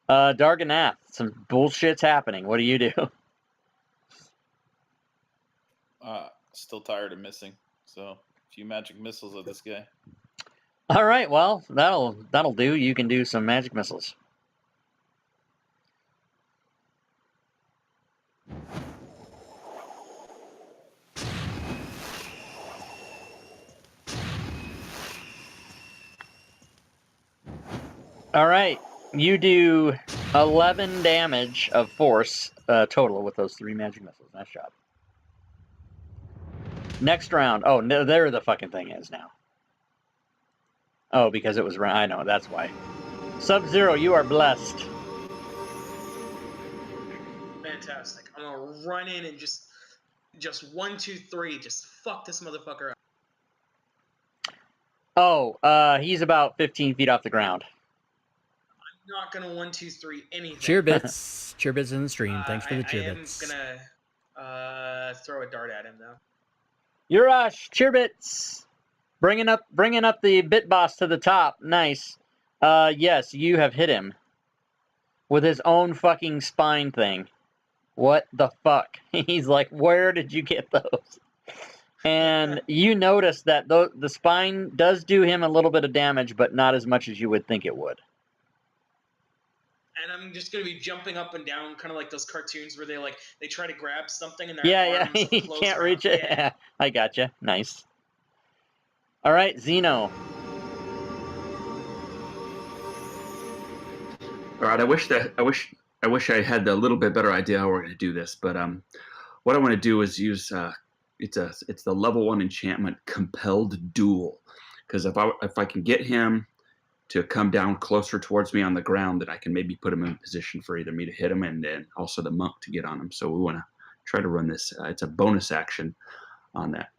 Darganath, some bullshit's happening. What do you do? Still tired of missing. So a few magic missiles at this guy. All right, well, that'll do. You can do some magic missiles. All right, you do 11 damage of force total with those 3 magic missiles. Nice job. Next round. Oh, no, there the fucking thing is now. Oh, because it was... I know, that's why. Sub-Zero, you are blessed. Fantastic. I'm gonna run in and just 1, 2, 3, just fuck this motherfucker up. Oh, he's about 15 feet off the ground. I'm not gonna 1, 2, 3 anything. Cheerbits. Cheerbits in the stream. Thanks for the cheerbits. I am gonna throw a dart at him though. Urash, cheerbits. Bringing up the bit boss to the top. Nice. Yes, you have hit him with his own fucking spine thing. What the fuck? He's like, where did you get those? And you notice that the spine does do him a little bit of damage, but not as much as you would think it would. And I'm just gonna be jumping up and down, kind of like those cartoons where they try to grab something and their Yeah, arms you close can't around. reach it. Yeah. I gotcha. Nice. All right, Zeno. All right. I wish I had a little bit better idea how we're going to do this, but what I want to do is use it's the level 1 enchantment Compelled Duel, because if I can get him to come down closer towards me on the ground, then I can maybe put him in position for either me to hit him and then also the monk to get on him. So we want to try to run this. It's a bonus action on that.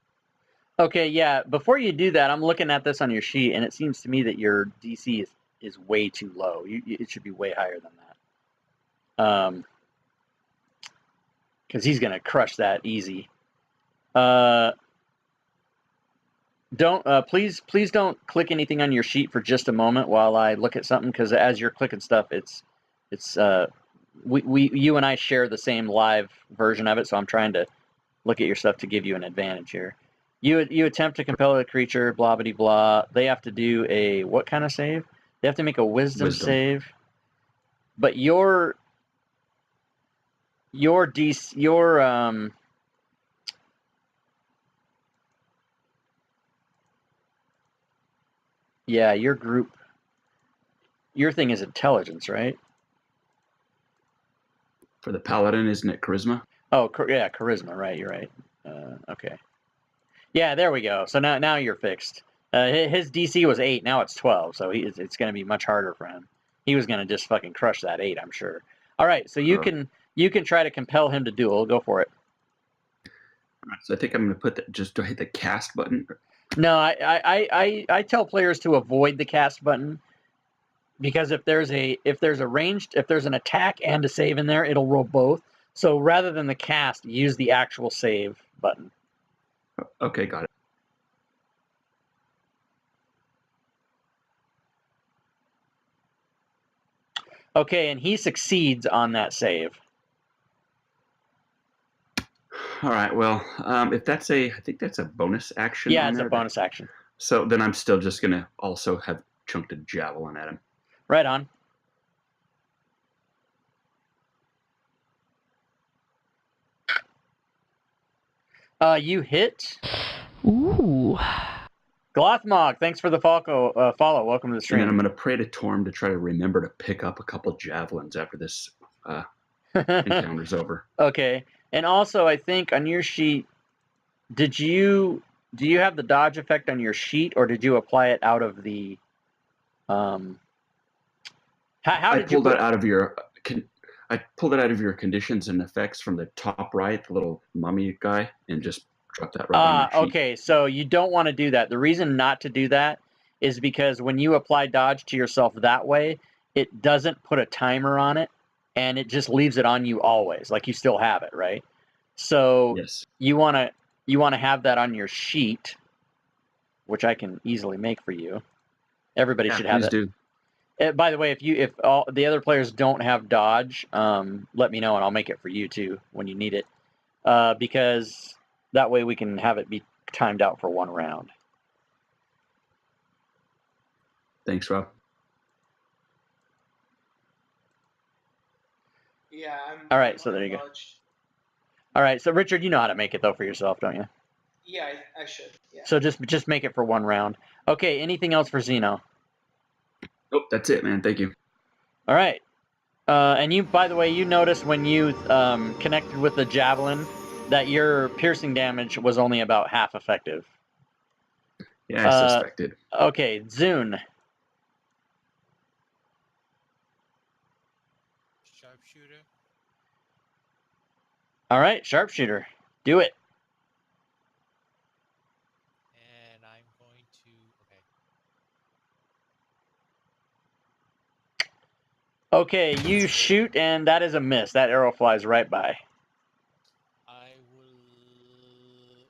Okay, yeah. Before you do that, I'm looking at this on your sheet, and it seems to me that your DC is way too low. It should be way higher than that. Because he's gonna crush that easy. Please don't click anything on your sheet for just a moment while I look at something, because as you're clicking stuff, you and I share the same live version of it, so I'm trying to look at your stuff to give you an advantage here. You attempt to compel a creature, blah blah blah. They have to do a what kind of save? They have to make a wisdom save. But your DC your group, your thing is intelligence, right? For the paladin, isn't it charisma? Oh, yeah, charisma, right? You're right. Okay. Yeah, there we go. So now you're fixed. His DC was 8, now it's 12, so it's going to be much harder for him. He was going to just fucking crush that 8, I'm sure. All right, so you can try to compel him to duel. Go for it. All right, so I think I'm going to put do I hit the cast button? No, I tell players to avoid the cast button, because if there's an attack and a save in there, it'll roll both. So rather than the cast, use the actual save button. Okay, got it. Okay, and he succeeds on that save. All right. Well, if I think that's a bonus action. Yeah, it's a bonus action. So then I'm still just gonna also have chunked a javelin at him. Right on. You hit. Ooh. Glothmog, thanks for the follow. Welcome to the stream. And then I'm going to pray to Torm to try to remember to pick up a couple javelins after this encounter's over. Okay. And also, I think on your sheet, do you have the dodge effect on your sheet, or did you apply it out of the how did you pulled that out of your I pulled it out of your conditions and effects from the top right, the little mummy guy, and just dropped that right on your sheet. Okay, so you don't want to do that. The reason not to do that is because when you apply dodge to yourself that way, it doesn't put a timer on it, and it just leaves it on you always, like you still have it, right? So yes. you want to have that on your sheet, which I can easily make for you. Everybody should have that. Do. By the way, if all the other players don't have dodge, let me know and I'll make it for you too when you need it, because that way we can have it be timed out for one round. Thanks, Rob. Yeah. All right, so there you go. All right, so Richard, you know how to make it though for yourself, don't you? Yeah, I should. Yeah. So just make it for one round. Okay. Anything else for Zeno? Nope, that's it, man. Thank you. All right. And you, by the way, you noticed when you connected with the javelin that your piercing damage was only about half effective. Yeah, I suspected. Okay, Zune. Sharpshooter. All right, sharpshooter. Do it. And I'm going to... Okay, you shoot, and that is a miss. That arrow flies right by. I will...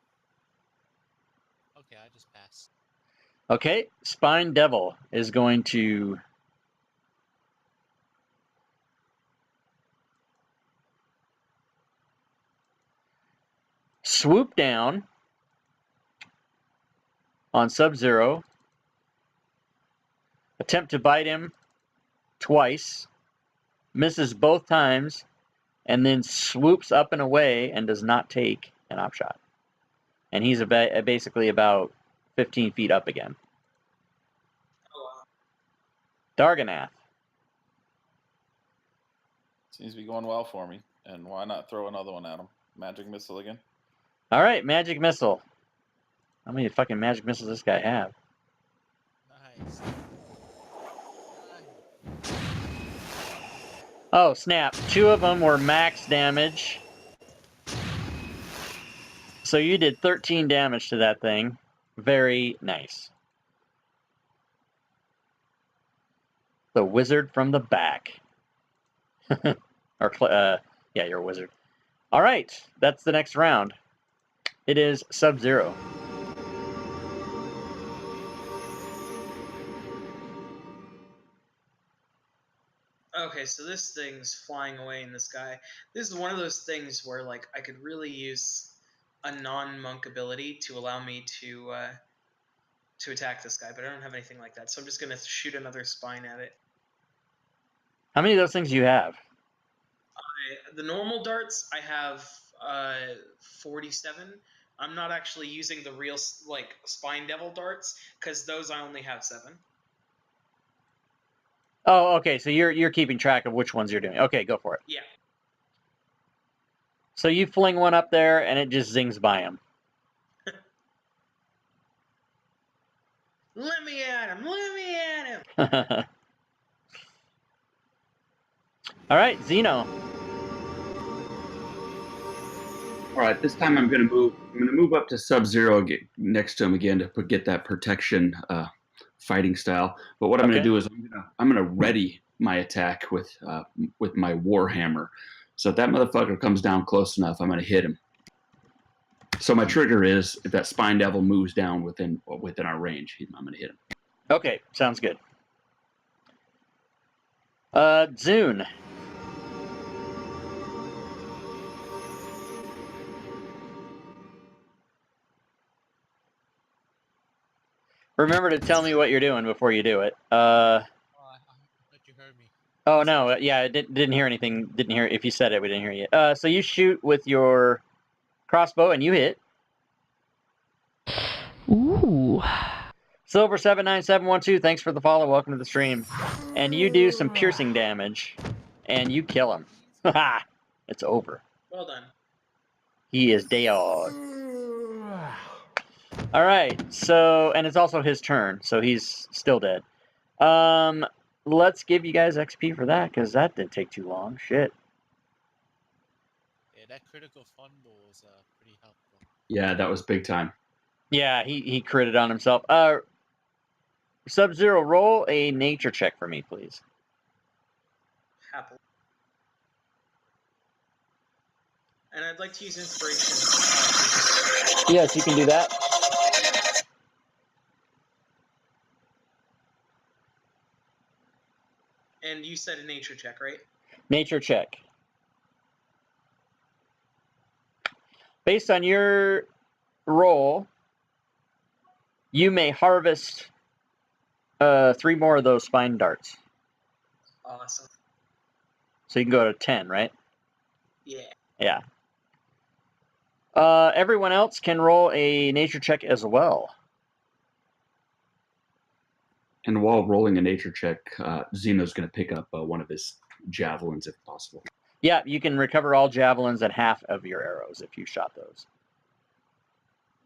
Okay, I just passed. Okay, Spine Devil is going to... swoop down on Sub-Zero. Attempt to bite him twice. Misses both times. And then swoops up and away and does not take an op shot. And he's basically about 15 feet up again. Oh, Darganath. Seems to be going well for me. And why not throw another one at him? Magic missile again. All right, magic missile. How many fucking magic missiles does this guy have? Nice. Oh, snap. 2 of them were max damage. So you did 13 damage to that thing. Very nice. The wizard from the back. Or, yeah, you're a wizard. All right, that's the next round. It is Sub-Zero. okay, so this thing's flying away in the sky. This is one of those things where, like, I could really use a non-monk ability to allow me to attack this guy, but I don't have anything like that, so I'm just gonna shoot another spine at it. How many of those things do you have? The normal darts, I have 47. I'm not actually using the real, like, spine devil darts, because those I only have 7. Oh, okay, so you're keeping track of which ones you're doing. Okay, go for it. Yeah. So you fling one up there, and it just zings by him. Let me at him! Let me at him! All right, Xeno. All right, this time I'm gonna move up to Sub-Zero next to him again to get that protection fighting style. But what I'm gonna do is I'm gonna ready my attack with my Warhammer. So if that motherfucker comes down close enough, I'm gonna hit him. So my trigger is if that Spine Devil moves down within our range, I'm gonna hit him. Okay, sounds good. Zune. Remember to tell me what you're doing before you do it. I thought you heard me. Oh no, yeah, I didn't hear anything. Didn't hear if you said it. We didn't hear you. So you shoot with your crossbow and you hit. Ooh. Silver79712, thanks for the follow. Welcome to the stream. And you do some piercing damage, and you kill him. Haha, it's over. Well done. He is dead. All right, so and it's also his turn, so he's still dead. Let's give you guys XP for that because that didn't take too long. Shit. Yeah, that critical fumble was pretty helpful. Yeah, that was big time. Yeah, he critted on himself. Sub-Zero, roll a nature check for me, please. Happily. And I'd like to use inspiration. Yes, you can do that. And you said a nature check, right? Nature check. Based on your roll, you may harvest 3 more of those spine darts. Awesome. So you can go to 10, right? Yeah. Yeah. Everyone else can roll a nature check as well. And while rolling a nature check, Xeno's going to pick up one of his javelins if possible. Yeah, you can recover all javelins and half of your arrows if you shot those.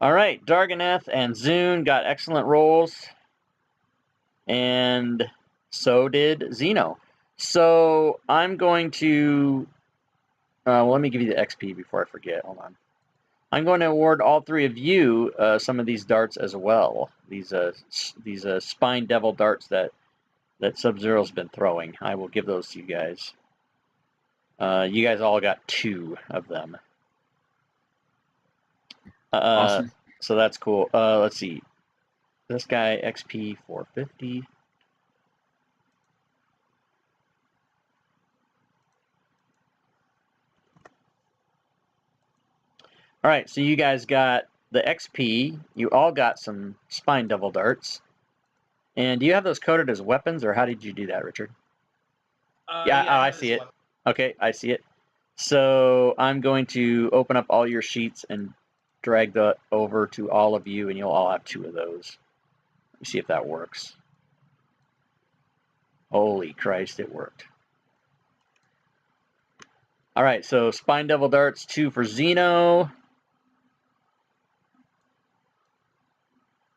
All right, Darganath and Zune got excellent rolls. And so did Xeno. So I'm going to... well, let me give you the XP before I forget. Hold on. I'm going to award all 3 of you some of these darts as well. These spine devil darts that Sub-Zero's been throwing. I will give those to you guys. You guys all got 2 of them. Awesome. So that's cool. Let's see. This guy, XP 450. All right, so you guys got the XP. You all got some Spine Devil Darts. And do you have those coded as weapons, or how did you do that, Richard? Yeah, I have see this it. weapon. Okay, I see it. So I'm going to open up all your sheets and drag that over to all of you, and you'll all have 2 of those. Let me see if that works. Holy Christ, it worked. All right, so Spine Devil Darts, 2 for Xeno.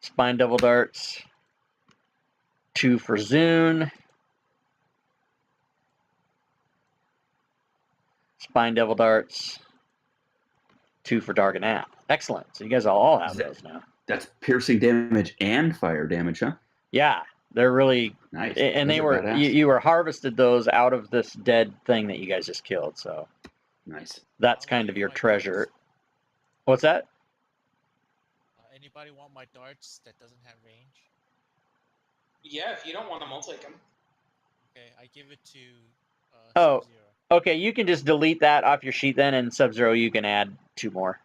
Spine Devil Darts, 2 for Zune. Spine Devil Darts, 2 for Darganap. Excellent. So you guys all have those now. That's piercing damage and fire damage, huh? Yeah, they're really Nice. and Those they are were badass. you were harvested those out of this dead thing that you guys just killed. So Nice. that's I kind want of your my treasure. darts. What's that? Anybody want my darts that doesn't have range? Yeah, if you don't want them, I'll take them. Okay, I give it to Oh. Sub-Zero. Okay, you can just delete that off your sheet then, and Sub-Zero you can add 2 more.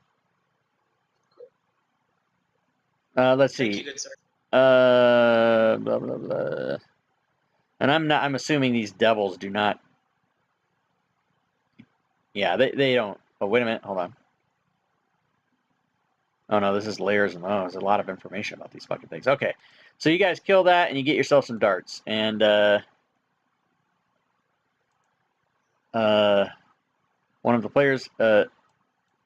Let's Thank see. you, good sir. Blah blah blah. And I'm assuming these devils do not. Yeah, they don't. Oh, wait a minute. Hold on. Oh no, this is layers and there's a lot of information about these fucking things. Okay, so you guys kill that and you get yourself some darts, and one of the players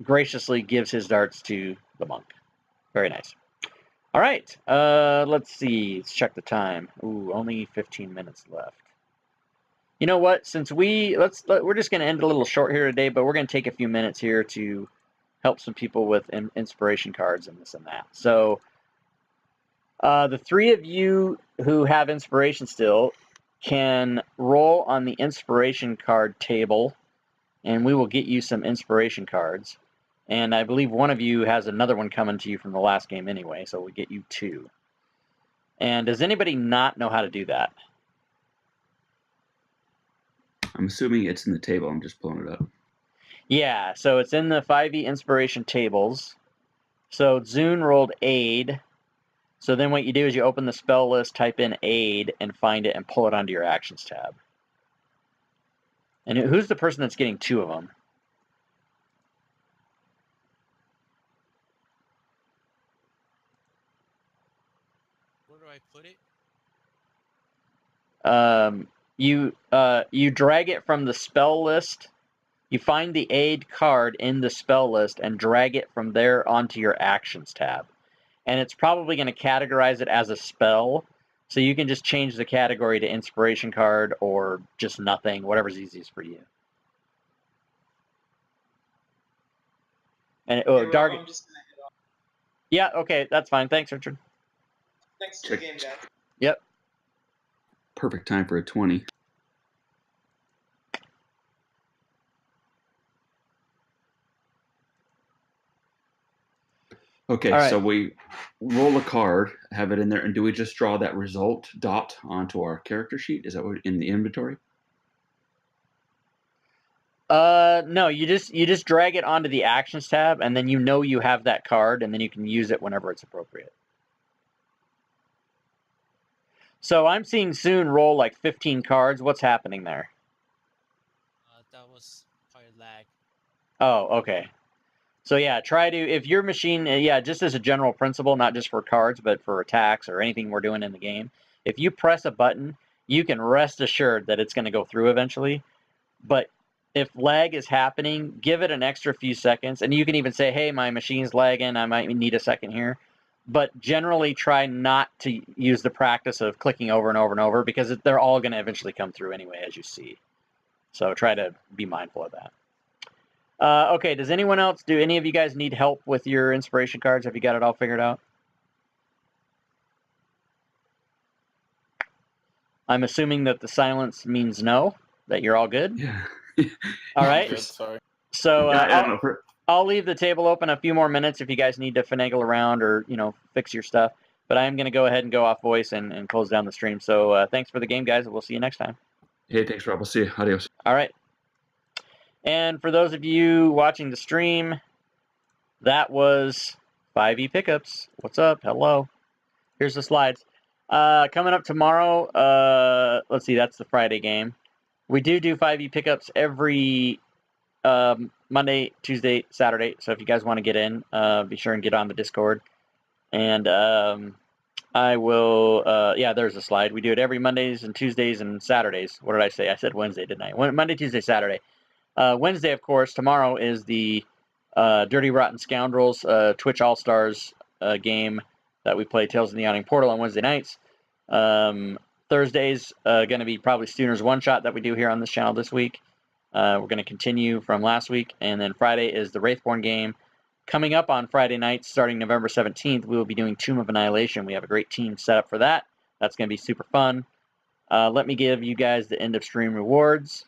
graciously gives his darts to the monk. Very nice. All right, let's see. Let's check the time. Ooh, only 15 minutes left. You know what? Since we're just going to end a little short here today, but we're going to take a few minutes here to help some people with inspiration cards and this and that. So the 3 of you who have inspiration still can roll on the inspiration card table, and we will get you some inspiration cards. And I believe one of you has another one coming to you from the last game anyway, so we'll get you 2. And does anybody not know how to do that? I'm assuming it's in the table. I'm just pulling it up. Yeah, so it's in the 5e inspiration tables. So Zune rolled aid. So then what you do is you open the spell list, type in aid, and find it and pull it onto your actions tab. And who's the person that's getting 2 of them? Where do I put it? You drag it from the spell list. You find the aid card in the spell list and drag it from there onto your actions tab. And it's probably going to categorize it as a spell. So you can just change the category to inspiration card or just nothing, whatever's easiest for you. And Hey, Rob, Dark. I'm just gonna head off. Yeah, okay, that's fine. Thanks, Richard. Thanks for the game, guys. Yep. Perfect time for a 20. Okay, All right. so we roll a card, have it in there, and do we just draw that result dot onto our character sheet? Is that what in the inventory? No, you just drag it onto the actions tab, and then you know you have that card, and then you can use it whenever it's appropriate. So I'm seeing soon roll like 15 cards. What's happening there? That was probably lag. Oh, okay. So yeah, try to, if your machine, just as a general principle, not just for cards, but for attacks or anything we're doing in the game, if you press a button, you can rest assured that it's going to go through eventually. But if lag is happening, give it an extra few seconds, and you can even say, hey, my machine's lagging, I might need a second here. But generally try not to use the practice of clicking over and over and over, because they're all going to eventually come through anyway, as you see. So try to be mindful of that. Okay, does anyone else, do any of you guys need help with your inspiration cards? Have you got it all figured out? I'm assuming that the silence means no, that you're all good. Yeah. All right. Good, sorry. So I don't know. I'll leave the table open a few more minutes if you guys need to finagle around or, fix your stuff. But I am going to go ahead and go off voice and close down the stream. So thanks for the game, guys. We'll see you next time. Hey, thanks, Rob. We'll see you. Adios. All right. And for those of you watching the stream, that was 5e pickups. What's up? Hello. Here's the slides. Coming up tomorrow, let's see, that's the Friday game. We do 5e pickups every Monday, Tuesday, Saturday. So if you guys want to get in, be sure and get on the Discord. And I will, yeah, there's a slide. We do it every Mondays and Tuesdays and Saturdays. What did I say? I said Wednesday, didn't I? Monday, Tuesday, Saturday. Wednesday, of course, tomorrow is the Dirty Rotten Scoundrels Twitch All-Stars game that we play Tales in the Yawning Portal on Wednesday nights. Thursday's going to be probably Stooner's One Shot that we do here on this channel this week. We're going to continue from last week. And then Friday is the Wraithborn game. Coming up on Friday night, starting November 17th, we will be doing Tomb of Annihilation. We have a great team set up for that. That's going to be super fun. Let me give you guys the end of stream rewards.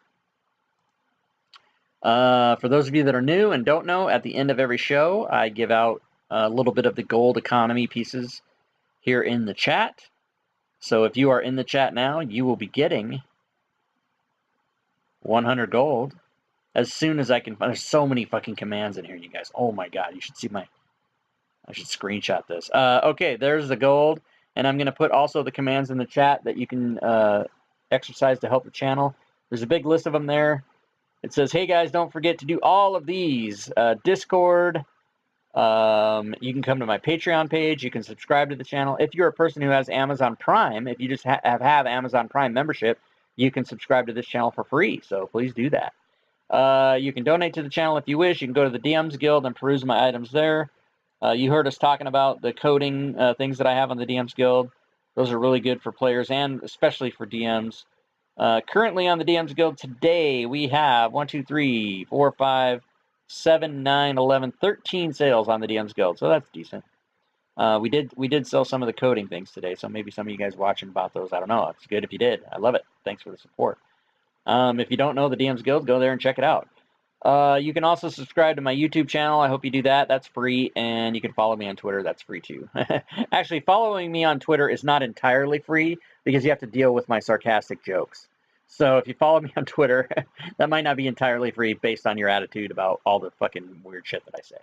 For those of you that are new and don't know, at the end of every show, I give out a little bit of the gold economy pieces here in the chat. So if you are in the chat now, you will be getting 100 gold as soon as I can. There's so many fucking commands in here, you guys. Oh my god, you should see my... I should screenshot this. Okay, there's the gold. And I'm going to put also the commands in the chat that you can exercise to help the channel. There's a big list of them there. It says, hey guys, don't forget to do all of these. Discord. You can come to my Patreon page. You can subscribe to the channel. If you're a person who has Amazon Prime, if you just have Amazon Prime membership, you can subscribe to this channel for free. So please do that. You can donate to the channel if you wish. You can go to the DMs Guild and peruse my items there. You heard us talking about the coding things that I have on the DMs Guild. Those are really good for players and especially for DMs. Currently on the DMs Guild today, we have 1, 2, 3, 4, 5, 7, 9, 11, 13 sales on the DMs Guild. So that's decent. We did sell some of the coding things today. So maybe some of you guys watching bought those. I don't know. It's good if you did. I love it. Thanks for the support. If you don't know the DMs Guild, go there and check it out. You can also subscribe to my YouTube channel. I hope you do that. That's free. And you can follow me on Twitter. That's free too. Actually, following me on Twitter is not entirely free because you have to deal with my sarcastic jokes. So if you follow me on Twitter, that might not be entirely free based on your attitude about all the fucking weird shit that I say.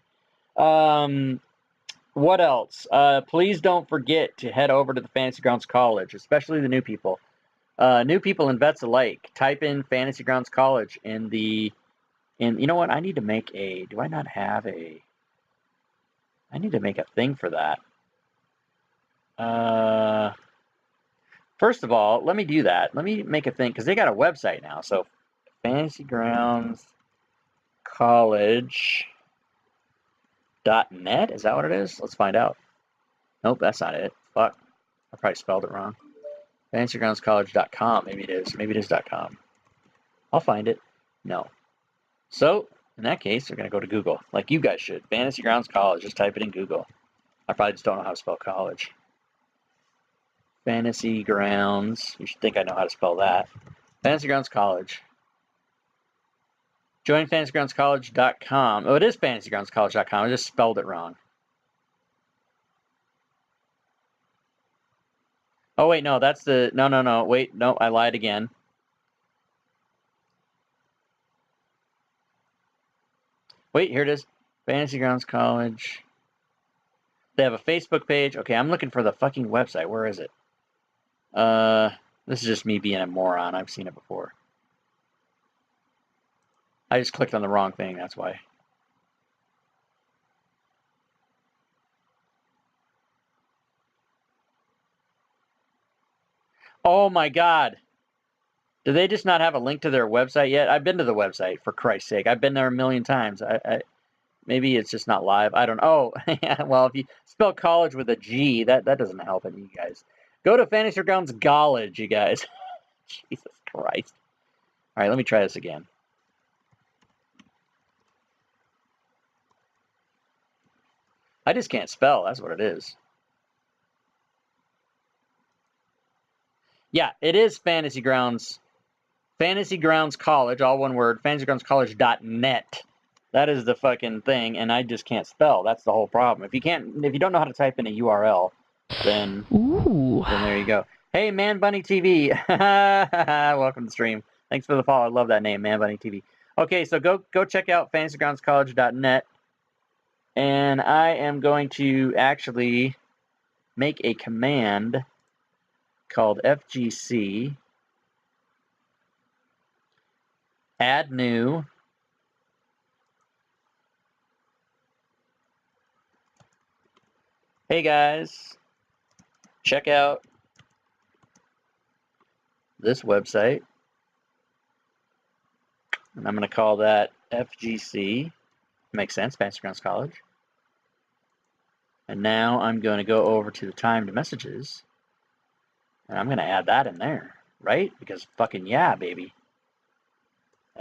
What else? Please don't forget to head over to the Fantasy Grounds College, especially the new people. New people and vets alike. Type in Fantasy Grounds College in the... And you know what? I need to make a... Do I not have a... I need to make a thing for that. First of all, let me do that. Let me make a thing, because they got a website now. So, Fantasy Grounds College.net? Is that what it is? Let's find out. Nope, that's not it. Fuck. I probably spelled it wrong. FantasyGroundsCollege.com. Maybe it is. Maybe it is .com. I'll find it. No. So, in that case, we're going to go to Google, like you guys should. Fantasy Grounds College. Just type it in Google. I probably just don't know how to spell college. Fantasy Grounds. You should think I know how to spell that. Fantasy Grounds College. Join FantasyGroundsCollege.com. Oh, it is FantasyGroundsCollege.com. I just spelled it wrong. Oh, wait, no, that's the... No. Wait, no, I lied again. Wait, here it is. Fantasy Grounds College. They have a Facebook page. Okay, I'm looking for the fucking website. Where is it? This is just me being a moron. I've seen it before. I just clicked on the wrong thing, that's why. Oh my god. Do they just not have a link to their website yet? I've been to the website, for Christ's sake. I've been there a million times. Maybe it's just not live. I don't know. Oh, yeah, well, if you spell college with a G, that doesn't help any you guys. Go to Fantasy Grounds College, you guys. Jesus Christ. All right, let me try this again. I just can't spell. That's what it is. Yeah, it is Fantasy Grounds. Fantasy Grounds College, all one word. FantasyGroundsCollege.net. That is the fucking thing, and I just can't spell. That's the whole problem. If you don't know how to type in a URL, then there you go. Hey, Man Bunny TV. Welcome to the stream. Thanks for the follow. I love that name, Man Bunny TV. Okay, so go check out FantasyGroundsCollege.net. And I am going to actually make a command called FGC add new hey guys, check out this website, and I'm going to call that FGC. Makes sense, Fantasy Grounds College. And now I'm going to go over to the timed messages, and I'm going to add that in there, right? Because fucking yeah, baby.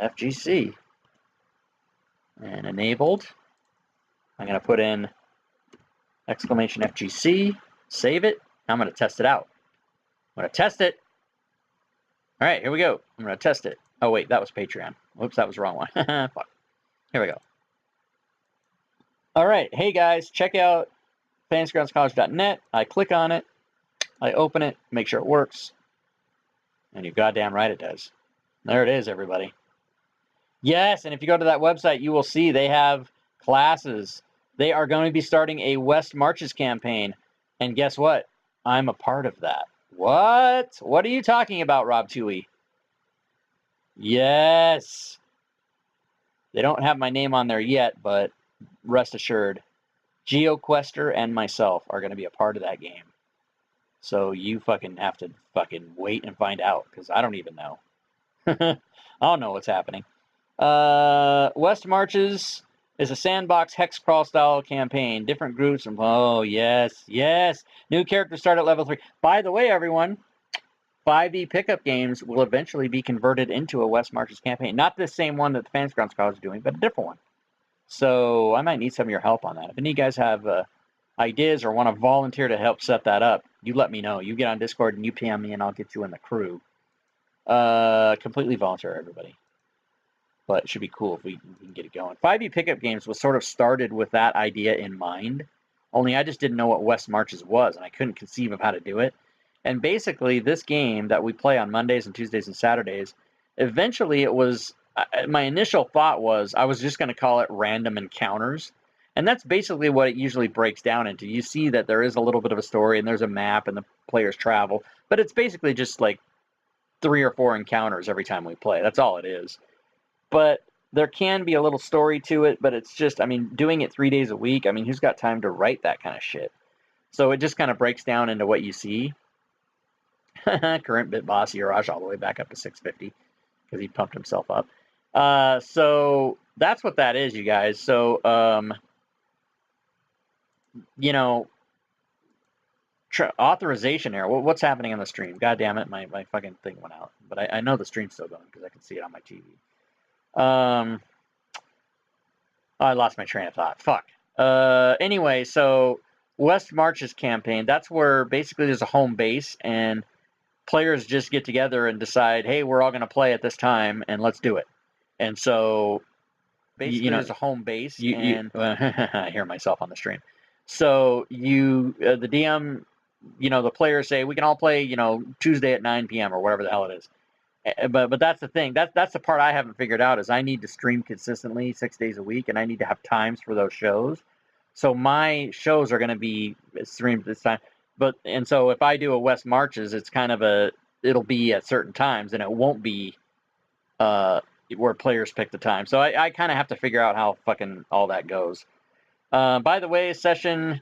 FGC. And enabled. I'm going to put in exclamation FGC, save it. I'm going to test it out. I'm going to test it. All right, here we go. I'm going to test it. Oh, wait, that was Patreon. Whoops, that was the wrong one. Fuck. Here we go. All right, hey guys, check out fantasygroundscollege.net. I click on it. I open it, make sure it works. And you're goddamn right it does. There it is, everybody. Yes, and if you go to that website, you will see they have classes. They are going to be starting a West Marches campaign. And guess what? I'm a part of that. What? What are you talking about, Rob Toohey? Yes. They don't have my name on there yet, but rest assured, GeoQuester and myself are going to be a part of that game. So you fucking have to fucking wait and find out, because I don't even know. I don't know what's happening. West Marches is a sandbox hex crawl style campaign. Different groups. And, oh, yes, yes. New characters start at level 3. By the way, everyone, 5e pickup games will eventually be converted into a West Marches campaign. Not the same one that the Fantasy Grounds College is doing, but a different one. So I might need some of your help on that. If any of you guys have ideas or want to volunteer to help set that up, you let me know. You get on Discord and you PM me and I'll get you in the crew. Completely volunteer, everybody. But it should be cool if we can get it going. 5e pickup games was sort of started with that idea in mind. Only I just didn't know what West Marches was, and I couldn't conceive of how to do it. And basically, this game that we play on Mondays and Tuesdays and Saturdays, eventually it was, my initial thought was I was just going to call it Random Encounters. And that's basically what it usually breaks down into. You see that there is a little bit of a story, and there's a map, and the players travel. But it's basically just like 3 or 4 encounters every time we play. That's all it is. But there can be a little story to it, but it's just, I mean, doing it 3 days a week, I mean, who's got time to write that kind of shit? So it just kind of breaks down into what you see. Current bit boss, Yurash, all the way back up to 650, because he pumped himself up. So that's what that is, you guys. So, you know, authorization error. What's happening on the stream? God damn it, my fucking thing went out. But I know the stream's still going, because I can see it on my TV. Oh, I lost my train of thought. Fuck. Anyway, so West Marches campaign, that's where basically there's a home base, and players just get together and decide, hey, we're all going to play at this time, and let's do it. And so, basically, you know, there's a home base, and I hear myself on the stream. So the DM, you know, the players say, we can all play, you know, Tuesday at 9 p.m. or whatever the hell it is. But that's the thing. That's the part I haven't figured out is I need to stream consistently 6 days a week, and I need to have times for those shows. So my shows are going to be streamed this time. And so if I do a West Marches, it's kind of it'll be at certain times, and it won't be where players pick the time. So I kind of have to figure out how fucking all that goes. By the way, session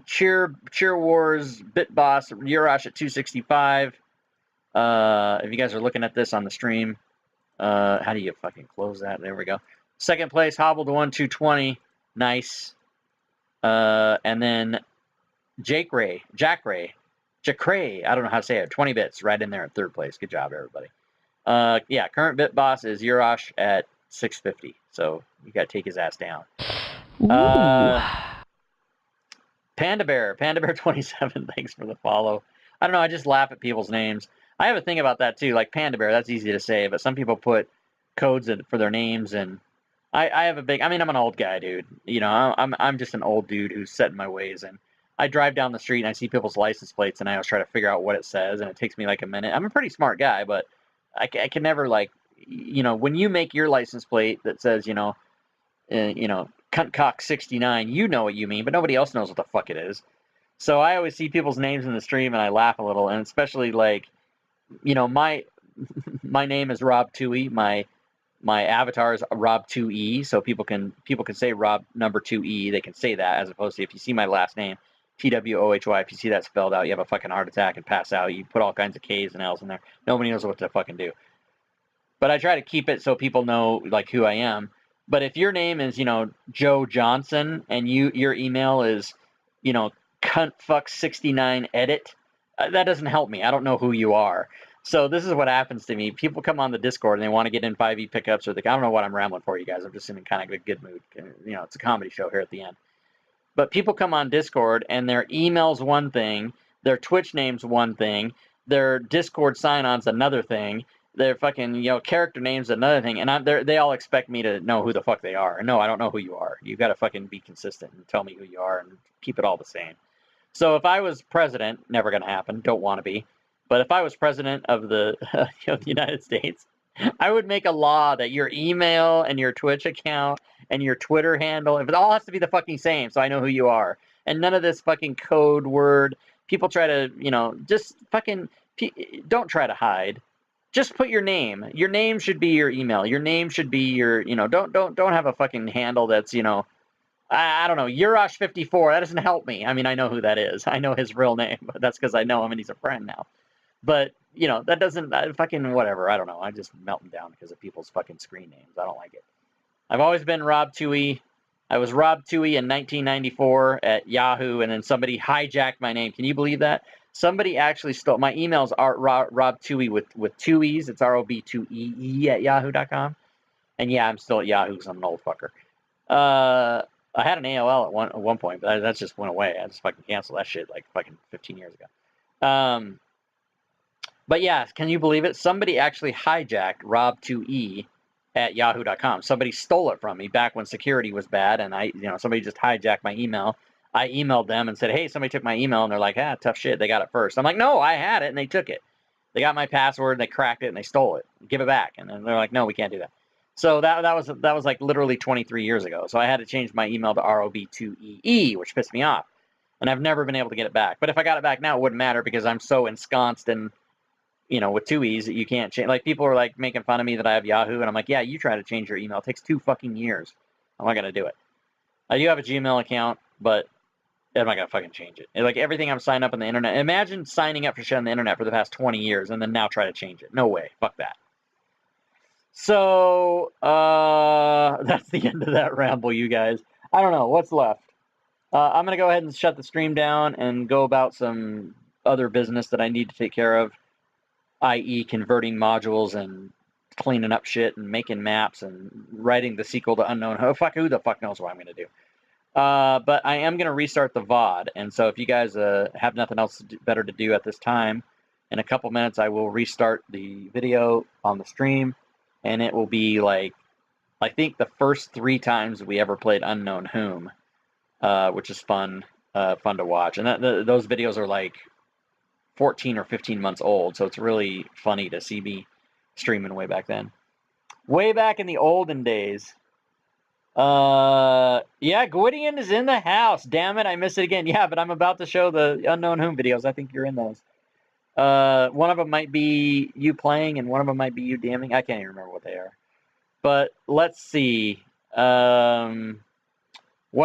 cheer wars bit boss Yurash at 265. If you guys are looking at this on the stream, how do you fucking close that? There we go. Second place, Hobbled 1 220. Nice. And then Jack Ray, I don't know how to say it. 20 bits right in there at third place. Good job, everybody. Yeah, current bit boss is Yurash at 650. So you got to take his ass down. Panda Bear 27. Thanks for the follow. I don't know. I just laugh at people's names. I have a thing about that too. Like Panda Bear, that's easy to say, but some people put codes for their names, and I have I'm an old guy, dude. You know, I'm just an old dude who's set in my ways, and I drive down the street and I see people's license plates, and I always try to figure out what it says, and it takes me like a minute. I'm a pretty smart guy, but I can never, like, you know, when you make your license plate that says, you know, Cuntcock69, you know what you mean, but nobody else knows what the fuck it is. So I always see people's names in the stream and I laugh a little, and especially like, my name is Rob Toohey. My avatar is Rob 2E, so people can say Rob number 2E. They can say that, as opposed to if you see my last name, TWOHY, if you see that spelled out, you have a fucking heart attack and pass out. You put all kinds of K's and L's in there. Nobody knows what to fucking do. But I try to keep it so people know like who I am. But if your name is, Joe Johnson and your email is, cuntfuck69edit, that doesn't help me. I don't know who you are. So this is what happens to me. People come on the Discord and they want to get in 5e pickups, or I don't know what I'm rambling for, you guys. I'm just in kind of a good mood. It's a comedy show here at the end. But people come on Discord and their email's one thing, their Twitch name's one thing, their Discord sign-on's another thing, their fucking character name's another thing, and they all expect me to know who the fuck they are. And no, I don't know who you are. You got to fucking be consistent and tell me who you are and keep it all the same. So if I was president, never gonna happen. Don't want to be. But if I was president of the United States, I would make a law that your email and your Twitch account and your Twitter handle, if it all has to be the fucking same, so I know who you are. And none of this fucking code word. People try to, just fucking, don't try to hide. Just put your name. Your name should be your email. Your name should be your, don't have a fucking handle that's, I don't know, Urash54. That doesn't help me. I mean, I know who that is. I know his real name, but that's because I know him and he's a friend now. But, that doesn't, fucking whatever. I don't know. I just melting down because of people's fucking screen names. I don't like it. I've always been Rob Toohey. I was Rob Toohey in 1994 at Yahoo, and then somebody hijacked my name. Can you believe that? Somebody actually stole my emails. Are Rob Toohey with two E's. It's ROB2EE at yahoo.com. And yeah, I'm still at Yahoo because I'm an old fucker. I had an AOL at one point, but that just went away. I just fucking canceled that shit like fucking 15 years ago. But yeah, can you believe it? Somebody actually hijacked Rob2E at yahoo.com. Somebody stole it from me back when security was bad, and somebody just hijacked my email. I emailed them and said, hey, somebody took my email, and they're like, tough shit, they got it first. I'm like, no, I had it, and they took it. They got my password, and they cracked it, and they stole it. Give it back. And then they're like, no, we can't do that. So that was like literally 23 years ago. So I had to change my email to ROB2EE, which pissed me off. And I've never been able to get it back. But if I got it back now, it wouldn't matter because I'm so ensconced in, with two E's that you can't change. Like, people are like making fun of me that I have Yahoo, and I'm like, yeah, you try to change your email. It takes 2 fucking years. I'm not gonna do it. I do have a Gmail account, but I'm not gonna fucking change it. Like, everything I'm signing up on the internet. Imagine signing up for shit on the internet for the past 20 years and then now try to change it. No way. Fuck that. So that's the end of that ramble, you guys. I don't know what's left. I'm gonna go ahead and shut the stream down and go about some other business that I need to take care of, i.e. converting modules and cleaning up shit and making maps and writing the sequel to Unknown. Who the fuck knows what I'm going to do. But I am going to restart the VOD. And so if you guys have nothing else better to do at this time, in a couple minutes I will restart the video on the stream. And it will be like, I think the first 3 times we ever played Unknown Whom, which is fun to watch. And those videos are like 14 or 15 months old, so it's really funny to see me streaming way back then. Way back in the olden days. Yeah, Gwydion is in the house. Damn it, I missed it again. Yeah, but I'm about to show the Unknown Whom videos. I think you're in those. One of them might be you playing, and one of them might be you DMing. I can't even remember what they are. But let's see. What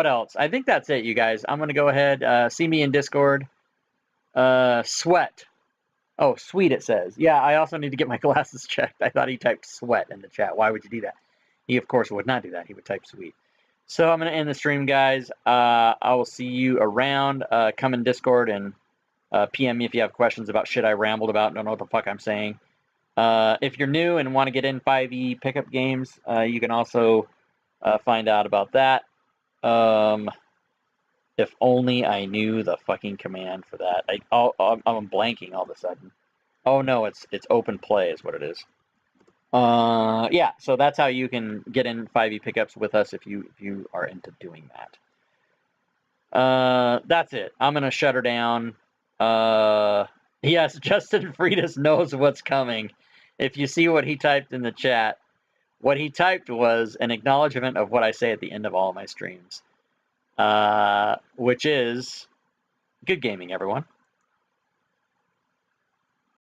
else? I think that's it, you guys. I'm going to go ahead. See me in Discord. Sweat. Oh, sweet, it says. Yeah, I also need to get my glasses checked. I thought he typed sweat in the chat. Why would you do that? He, of course, would not do that. He would type sweet. So I'm going to end the stream, guys. I will see you around. Come in Discord and PM me if you have questions about shit I rambled about and don't know what the fuck I'm saying. If you're new and want to get in 5e pickup games, you can also find out about that. If only I knew the fucking command for that. I'm blanking all of a sudden. Oh no, it's open play is what it is. Yeah, so that's how you can get in 5e pickups with us if you are into doing that. That's it. I'm gonna shut her down. Yes, Justin Freitas knows what's coming. If you see what he typed in the chat, What he typed was an acknowledgement of what I say at the end of all of my streams, which is good gaming, everyone.